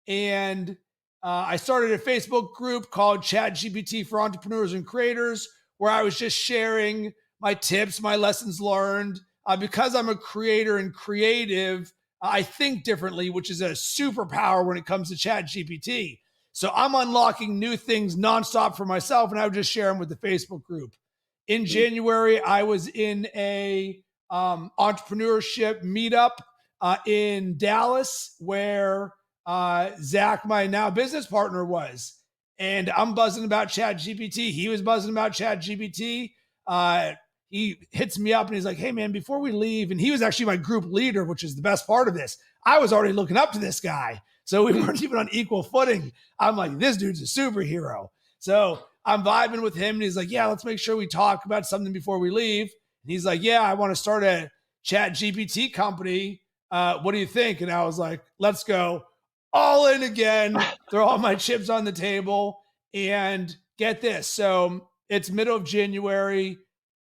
And I started a Facebook group called ChatGPT for Entrepreneurs and Creators, where I was just sharing my tips, my lessons learned. Because I'm a creator and creative, I think differently, which is a superpower when it comes to ChatGPT. So I'm unlocking new things nonstop for myself, and I would just share them with the Facebook group. In January, I was in a entrepreneurship meetup in Dallas where Zach, my now business partner, was. And I'm buzzing about ChatGPT. He was buzzing about ChatGPT. he hits me up and he's like, hey man, before we leave, and he was actually my group leader, which is the best part of this. I was already looking up to this guy. So we weren't even on equal footing. I'm like, this dude's a superhero. So I'm vibing with him and he's like, yeah, let's make sure we talk about something before we leave. And he's like, yeah, I want to start a chat GPT company. What do you think? And I was like, let's go all in again, throw all my chips on the table, and get this. So it's middle of January,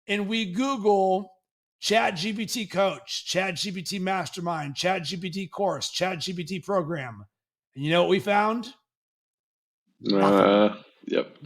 and we Google Chat GPT coach, Chat GPT mastermind, Chat GPT course, Chat GPT program. And you know what we found? Nothing. Yep.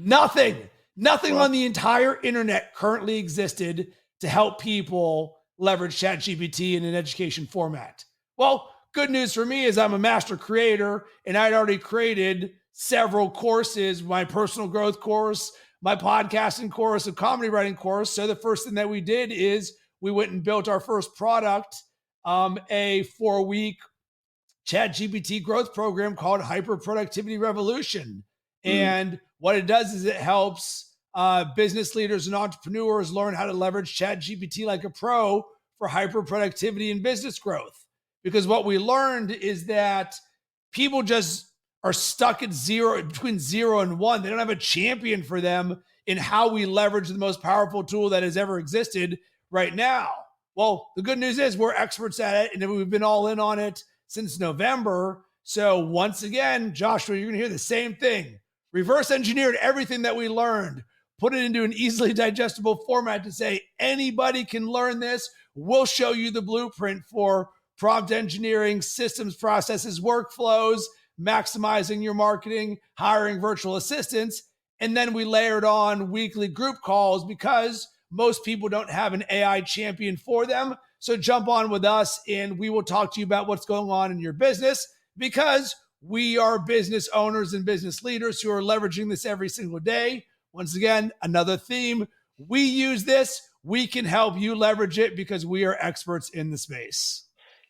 Nothing on the entire internet currently existed to help people leverage Chat GPT in an education format. Well, good news for me is I'm a master creator, and I'd already created several courses, my personal growth course, my podcasting course, a comedy writing course. So the first thing that we did is we went and built our first product, a 4-week Chat GPT growth program called Hyper Productivity Revolution. And what it does is it helps business leaders and entrepreneurs learn how to leverage Chat GPT like a pro for hyper productivity and business growth. Because what we learned is that people just are stuck at between 0 and 1. They don't have a champion for them in how we leverage the most powerful tool that has ever existed right now. Well, the good news is we're experts at it, and we've been all in on it since November. So once again, Joshua, you're going to hear the same thing. Reverse engineered everything that we learned, put it into an easily digestible format to say anybody can learn this. We'll show you the blueprint for prompt engineering, systems, processes, workflows, maximizing your marketing, hiring virtual assistants. And then we layered on weekly group calls because most people don't have an AI champion for them. So jump on with us and we will talk to you about what's going on in your business, because we are business owners and business leaders who are leveraging this every single day. Once again, another theme. We use this. We can help you leverage it because we are experts in the space.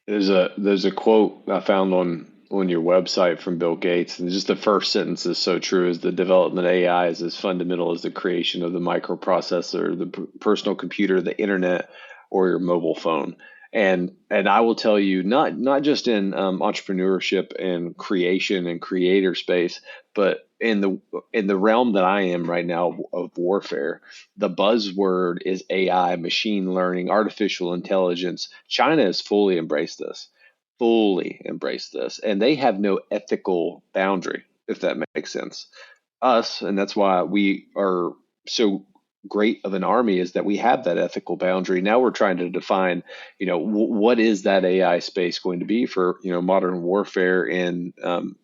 There's a quote I found on your website from Bill Gates, and just the first sentence is so true: is the development of AI is as fundamental as the creation of the microprocessor, the personal computer, the internet, or your mobile phone. And I will tell you, not just in entrepreneurship and creation and creator space, but in the realm that I am right now of warfare, the buzzword is AI, machine learning, artificial intelligence. China has fully embraced this, and they have no ethical boundary, if that makes sense. Us, and that's why we are so great of an army, is that we have that ethical boundary. Now we're trying to define, what is that AI space going to be for, modern warfare and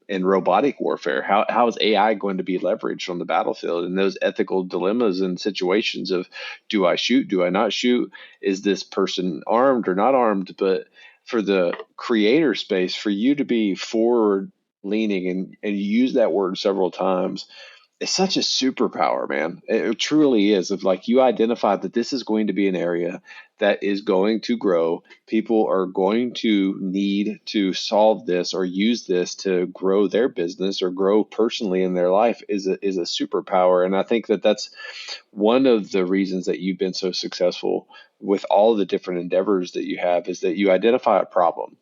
robotic warfare? How is AI going to be leveraged on the battlefield? And those ethical dilemmas and situations of, do I shoot? Do I not shoot? Is this person armed or not armed? But for the creator space, for you to be forward leaning, and you use that word several times, it's such a superpower, man. It truly is. If you identify that this is going to be an area that is going to grow, people are going to need to solve this or use this to grow their business or grow personally in their life, is a superpower. And I think that that's one of the reasons that you've been so successful with all the different endeavors that you have, is that you identify a problem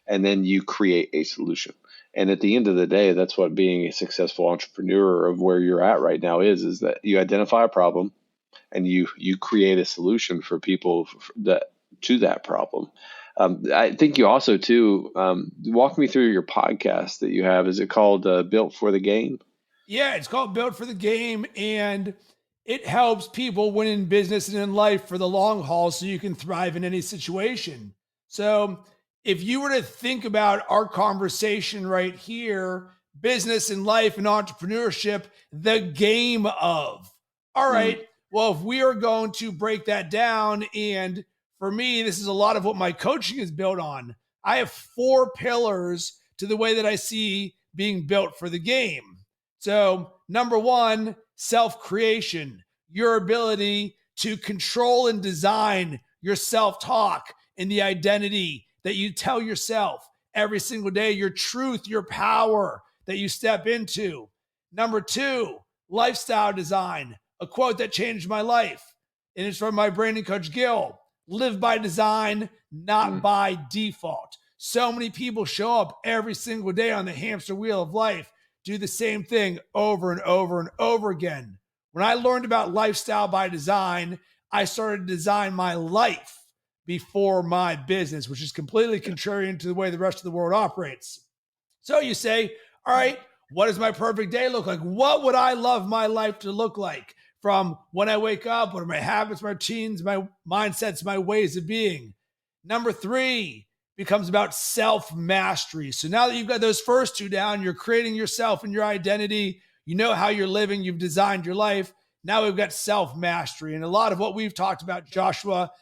and then you create a solution. And at the end of the day, that's what being a successful entrepreneur of where you're at right now is that you identify a problem and you create a solution for people to that problem. I think you also too, walk me through your podcast that you have. Is it called Built for the Game? Yeah, it's called Built for the Game, and it helps people win in business and in life for the long haul so you can thrive in any situation. So if you were to think about our conversation right here, business and life and entrepreneurship, the game of, all right, well, if we are going to break that down, and for me, this is a lot of what my coaching is built on. I have 4 pillars to the way that I see being built for the game. So number 1, self-creation, your ability to control and design your self-talk and the identity that you tell yourself every single day, your truth, your power that you step into. Number 2, lifestyle design, a quote that changed my life. And it's from my branding coach, Gil. Live by design, not by default. So many people show up every single day on the hamster wheel of life, do the same thing over and over and over again. When I learned about lifestyle by design, I started to design my life before my business, which is completely contrarian to the way the rest of the world operates. So you say, all right, what does my perfect day look like? What would I love my life to look like? From when I wake up, what are my habits, my routines, my mindsets, my ways of being? Number 3 becomes about self-mastery. So now that you've got those first 2 down, you're creating yourself and your identity. You know how you're living. You've designed your life. Now we've got self-mastery. And a lot of what we've talked about, Joshua,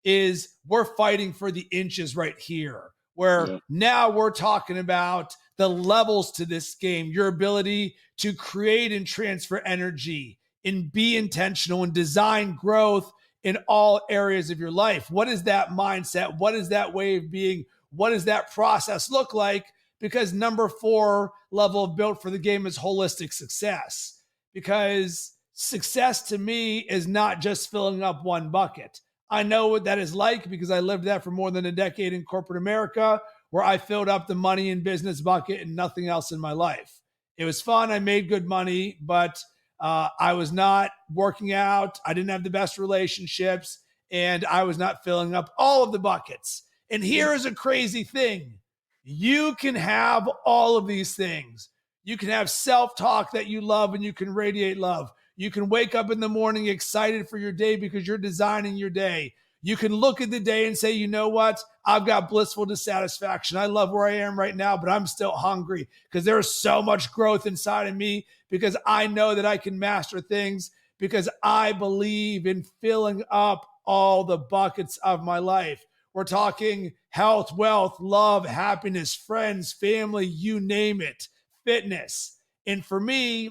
is we're fighting for the inches right here, where now we're talking about the levels to this game, your ability to create and transfer energy and be intentional and design growth in all areas of your life. What is that mindset? What is that way of being? What does that process look like? Because number 4 level of built for the game is holistic success. Because success to me is not just filling up one bucket. I know what that is like because I lived that for more than a decade in corporate America, where I filled up the money and business bucket and nothing else in my life. It was fun. I made good money, but I was not working out. I didn't have the best relationships, and I was not filling up all of the buckets. And here is a crazy thing. You can have all of these things. You can have self-talk that you love and you can radiate love. You can wake up in the morning excited for your day because you're designing your day. You can look at the day and say, you know what? I've got blissful dissatisfaction. I love where I am right now, but I'm still hungry because there's so much growth inside of me because I know that I can master things because I believe in filling up all the buckets of my life. We're talking health, wealth, love, happiness, friends, family, you name it, fitness. And for me,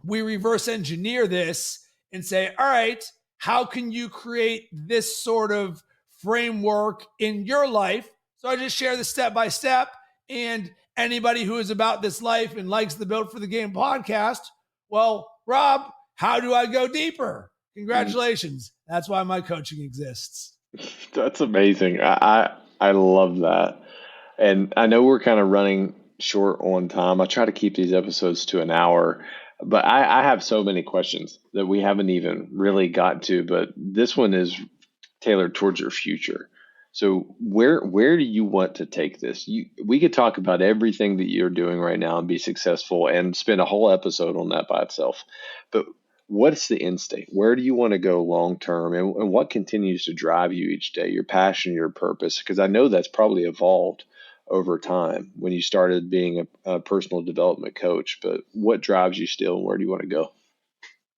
we reverse engineer this and say, all right, how can you create this sort of framework in your life? So I just share the step by step. And anybody who is about this life and likes the Built for the Game podcast, well, Rob, how do I go deeper? Congratulations. That's why my coaching exists. That's amazing. I love that. And I know we're kind of running short on time. I try to keep these episodes to an hour. But I have so many questions that we haven't even really got to, but this one is tailored towards your future. So where do you want to take this? We could talk about everything that you're doing right now and be successful and spend a whole episode on that by itself. But what's the end state? Where do you want to go long term, and what continues to drive you each day? Your passion, your purpose, because I know that's probably evolved over time when you started being a personal development coach, but what drives you still and where do you want to go?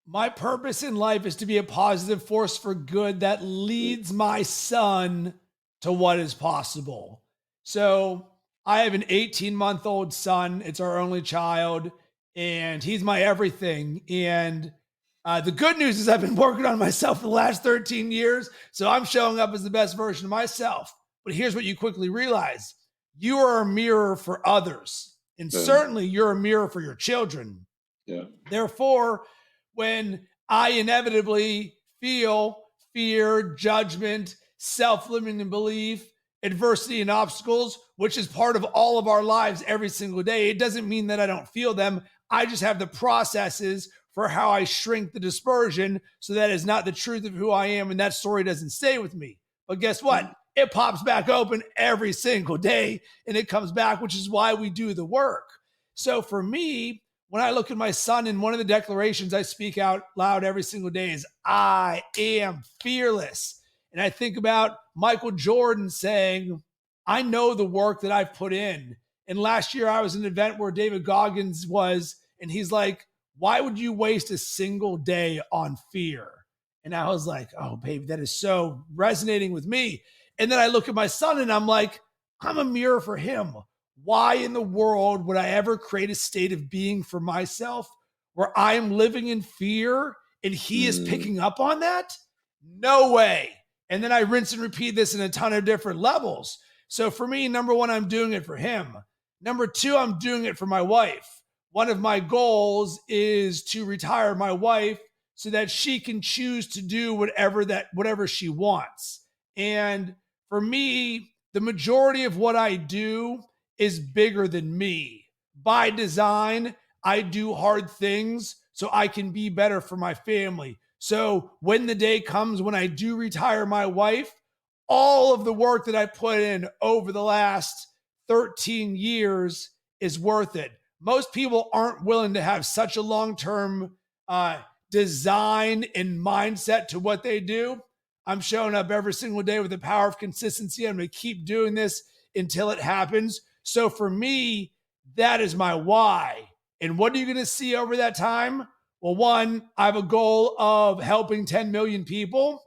My purpose in life is to be a positive force for good that leads my son to what is possible. So I have an 18-month-old son. It's our only child, and he's my everything. And the good news is I've been working on myself for the last 13 years, so I'm showing up as the best version of myself. But here's what you quickly realize. You are a mirror for others, and certainly you're a mirror for your children. Yeah. Therefore, when I inevitably feel fear, judgment, self-limiting belief, adversity, and obstacles, which is part of all of our lives every single day, it doesn't mean that I don't feel them. I just have the processes for how I shrink the dispersion so that is not the truth of who I am, and that story doesn't stay with me. But guess what? It pops back open every single day and it comes back, which is why we do the work. So for me, when I look at my son, and one of the declarations I speak out loud every single day is, I am fearless. And I think about Michael Jordan saying, I know the work that I've put in. And last year I was at an event where David Goggins was, and he's like, why would you waste a single day on fear? And I was like, oh, baby, that is so resonating with me. And then I look at my son and I'm like, I'm a mirror for him. Why in the world would I ever create a state of being for myself where I am living in fear and he is picking up on that? No way. And then I rinse and repeat this in a ton of different levels. So for me, number one, I'm doing it for him. Number two, I'm doing it for my wife. One of my goals is to retire my wife so that she can choose to do whatever she wants. And for me, the majority of what I do is bigger than me. By design, I do hard things so I can be better for my family. So when the day comes when I do retire my wife, all of the work that I put in over the last 13 years is worth it. Most people aren't willing to have such a long-term design and mindset to what they do. I'm showing up every single day with the power of consistency. I'm going to keep doing this until it happens. So for me, that is my why. And what are you going to see over that time? Well, one, I have a goal of helping 10 million people.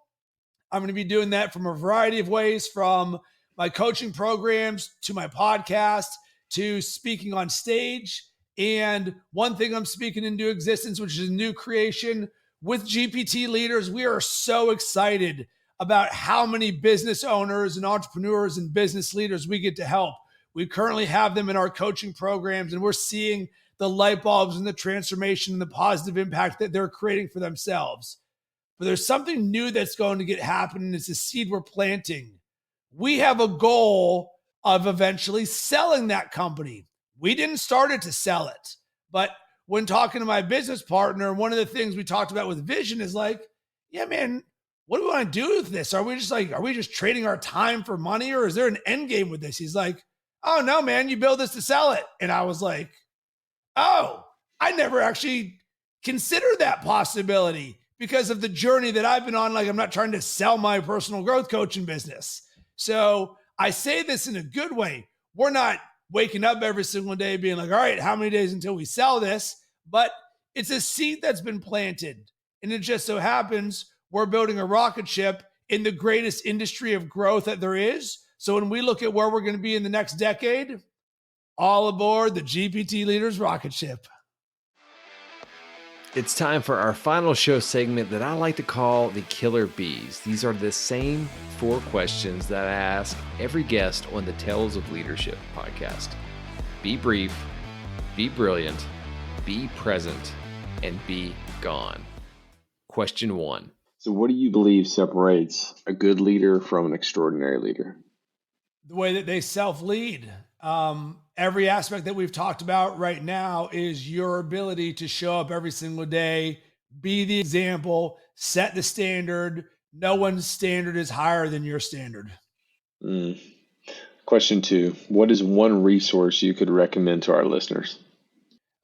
I'm going to be doing that from a variety of ways, from my coaching programs to my podcast to speaking on stage. And one thing I'm speaking into existence, which is a new creation with GPT leaders. We are so excited about how many business owners and entrepreneurs and business leaders we get to help. We currently have them in our coaching programs, and we're seeing the light bulbs and the transformation and the positive impact that they're creating for themselves. But there's something new that's going to get happening. It's a seed we're planting. We have a goal of eventually selling that company. We didn't start it to sell it. But when talking to my business partner, one of the things we talked about with vision is like, yeah, man, what do we want to do with this? Are we just trading our time for money, or is there an end game with this? He's like, oh no, man, you build this to sell it. And I was like, oh, I never actually considered that possibility because of the journey that I've been on. Like, I'm not trying to sell my personal growth coaching business. So I say this in a good way. We're not waking up every single day being like, all right, how many days until we sell this? But it's a seed that's been planted. And it just so happens we're building a rocket ship in the greatest industry of growth that there is. So when we look at where we're going to be in the next decade, all aboard the GPT Leaders rocket ship. It's time for our final show segment that I like to call the Killer Bees. These are the same 4 questions that I ask every guest on the Tales of Leadership podcast. Be brief, be brilliant, be present, and be gone. Question 1. So what do you believe separates a good leader from an extraordinary leader? The way that they self-lead. Every aspect that we've talked about right now is your ability to show up every single day, be the example, set the standard. No one's standard is higher than your standard. Question 2, what is one resource you could recommend to our listeners?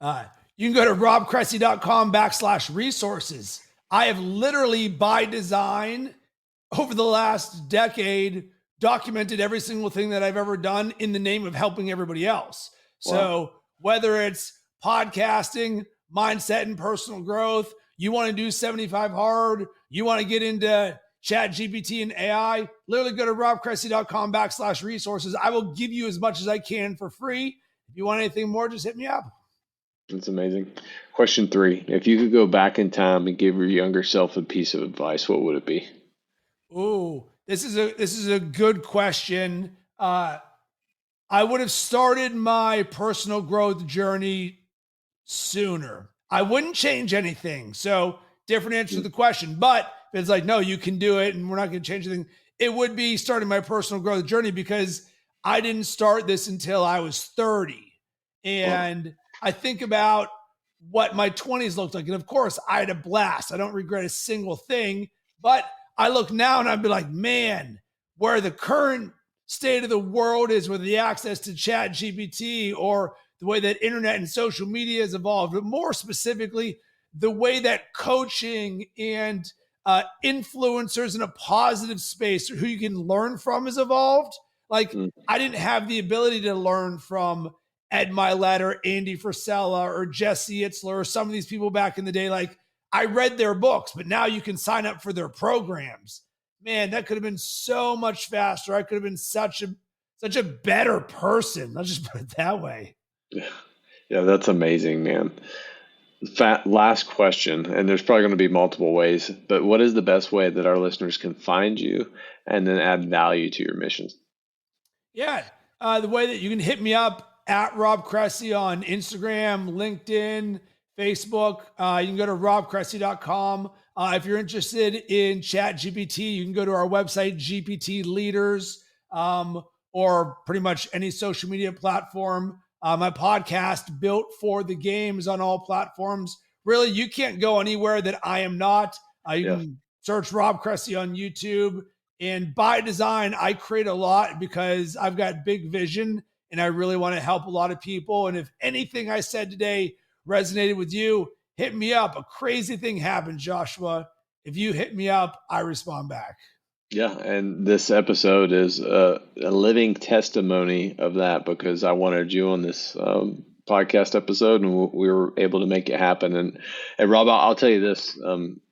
You can go to robcressy.com/resources. I have literally, by design, over the last decade, documented every single thing that I've ever done in the name of helping everybody else. Wow. So whether it's podcasting, mindset and personal growth, you want to do 75 hard, you want to get into Chat GPT and AI, literally go to robcressy.com/resources. I will give you as much as I can for free. If you want anything more, just hit me up. That's amazing. Question 3, if you could go back in time and give your younger self a piece of advice, what would it be? Ooh, this is a good question. I would have started my personal growth journey sooner. I wouldn't change anything. So different answer to the question, but if it's like, no, you can do it and we're not going to change anything, it would be starting my personal growth journey, because I didn't start this until I was 30. And I think about what my 20s looked like. And of course I had a blast. I don't regret a single thing, but I look now and I'd be like, man, where the current state of the world is with the access to Chat GPT, or the way that internet and social media has evolved, but more specifically, the way that coaching and influencers in a positive space who you can learn from has evolved. Like, I didn't have the ability to learn from Ed Milet or Andy Frisella or Jesse Itzler or some of these people back in the day. Like, I read their books, but now you can sign up for their programs. Man, that could have been so much faster. I could have been such a better person. Let's just put it that way. Yeah, that's amazing, man. Last question, and there's probably going to be multiple ways, but what is the best way that our listeners can find you and then add value to your missions? Yeah, the way that you can hit me up at Rob Cressy on Instagram, LinkedIn, Facebook. You can go to robcressy.com. If you're interested in Chat GPT, you can go to our website, GPT Leaders, or pretty much any social media platform. My podcast, Built for the Game, is on all platforms. Really, you can't go anywhere that I am not. You can search Rob Cressy on YouTube. And by design, I create a lot because I've got big vision and I really want to help a lot of people. And if anything I said today resonated with you, hit me up. A crazy thing happened, Joshua. If you hit me up, I respond back. Yeah, and this episode is a living testimony of that because I wanted you on this podcast episode, and we were able to make it happen. And Rob, I'll tell you this,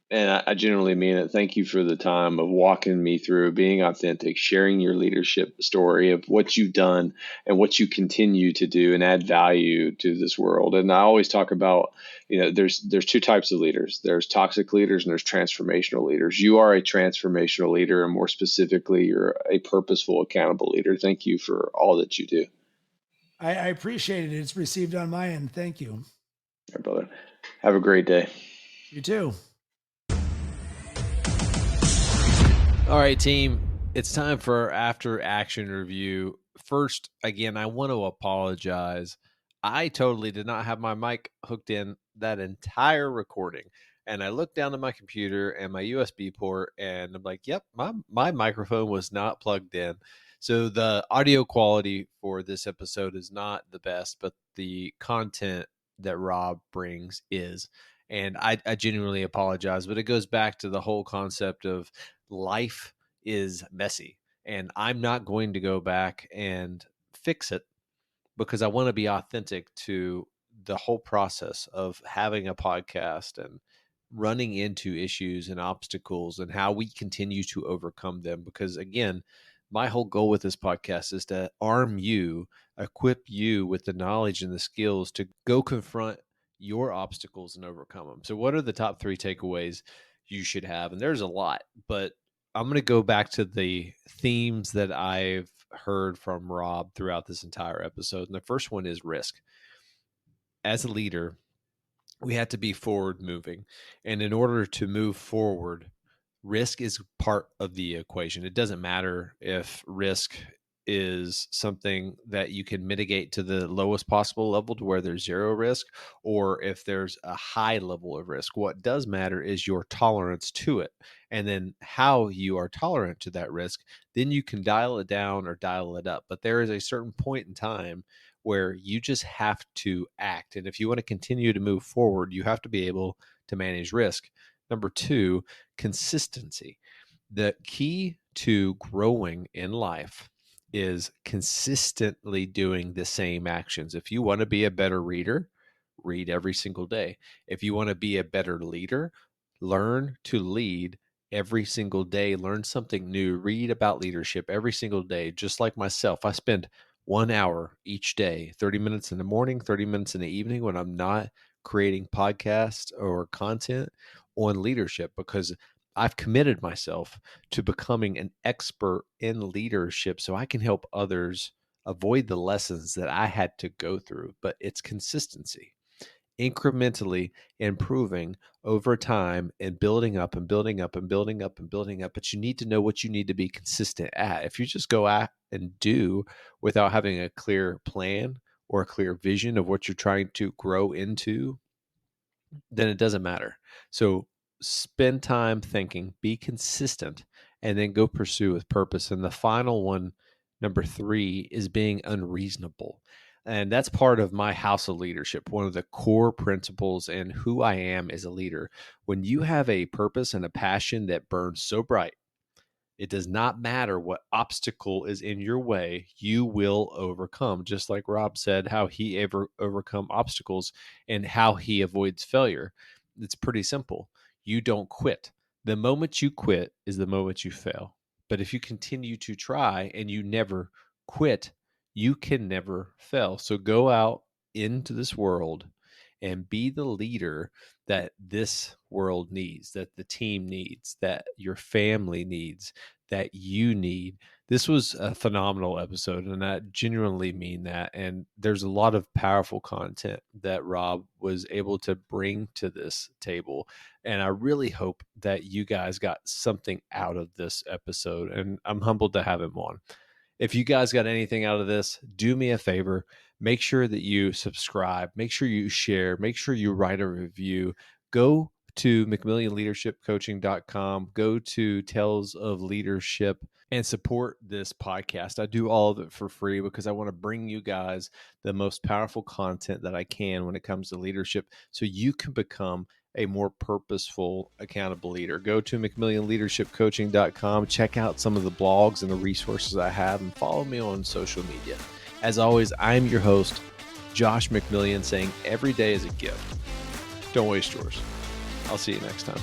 and I genuinely mean it. Thank you for the time of walking me through being authentic, sharing your leadership story of what you've done and what you continue to do and add value to this world. And I always talk about, there's two types of leaders. There's toxic leaders and there's transformational leaders. You are a transformational leader, and more specifically, you're a purposeful, accountable leader. Thank you for all that you do. I appreciate it. It's received on my end. Thank you. All right, brother. Have a great day. You too. All right, team. It's time for our after action review. First, again, I want to apologize. I totally did not have my mic hooked in that entire recording. And I looked down at my computer and my USB port, and I'm like, yep, my microphone was not plugged in. So the audio quality for this episode is not the best, but the content that Rob brings is. And I genuinely apologize, but it goes back to the whole concept of life is messy. And I'm not going to go back and fix it because I want to be authentic to the whole process of having a podcast and running into issues and obstacles and how we continue to overcome them. Because again, my whole goal with this podcast is to arm you, equip you with the knowledge and the skills to go confront your obstacles and overcome them. So what are the top 3 takeaways you should have? And there's a lot, but I'm going to go back to the themes that I've heard from Rob throughout this entire episode. And the first one is risk. As a leader, we have to be forward moving. And in order to move forward, risk is part of the equation. It doesn't matter if risk is something that you can mitigate to the lowest possible level to where there's zero risk, or if there's a high level of risk. What does matter is your tolerance to it, and then how you are tolerant to that risk. Then you can dial it down or dial it up. But there is a certain point in time where you just have to act. And if you want to continue to move forward, you have to be able to manage risk. Number 2, consistency. The key to growing in life is consistently doing the same actions. If you want to be a better reader, read every single day. If you want to be a better leader, learn to lead every single day. Learn something new. Read about leadership every single day. Just like myself, I spend 1 hour each day, 30 minutes in the morning, 30 minutes in the evening when I'm not creating podcasts or content on leadership, because I've committed myself to becoming an expert in leadership so I can help others avoid the lessons that I had to go through. But it's consistency, incrementally improving over time and building up and building up and building up and building up. But you need to know what you need to be consistent at. If you just go at and do without having a clear plan or a clear vision of what you're trying to grow into, then it doesn't matter. So spend time thinking, be consistent, and then go pursue with purpose. And the final one, number 3, is being unreasonable. And that's part of my house of leadership, one of the core principles and who I am as a leader. When you have a purpose and a passion that burns so bright, it does not matter what obstacle is in your way, you will overcome. Just like Rob said, how he ever overcome obstacles and how he avoids failure. It's pretty simple. You don't quit. The moment you quit is the moment you fail. But if you continue to try and you never quit, you can never fail. So go out into this world and be the leader that this world needs, that the team needs, that your family needs, that you need. This was a phenomenal episode, and I genuinely mean that. And there's a lot of powerful content that Rob was able to bring to this table. And I really hope that you guys got something out of this episode. And I'm humbled to have him on. If you guys got anything out of this, do me a favor. Make sure that you subscribe. Make sure you share. Make sure you write a review. Go to McMillionLeadershipCoaching.com. Go to Tales of Leadership and support this podcast. I do all of it for free because I want to bring you guys the most powerful content that I can when it comes to leadership so you can become a more purposeful, accountable leader. Go to McMillionLeadershipCoaching.com. Check out some of the blogs and the resources I have, and follow me on social media. As always, I'm your host, Josh McMillion, saying every day is a gift. Don't waste yours. I'll see you next time.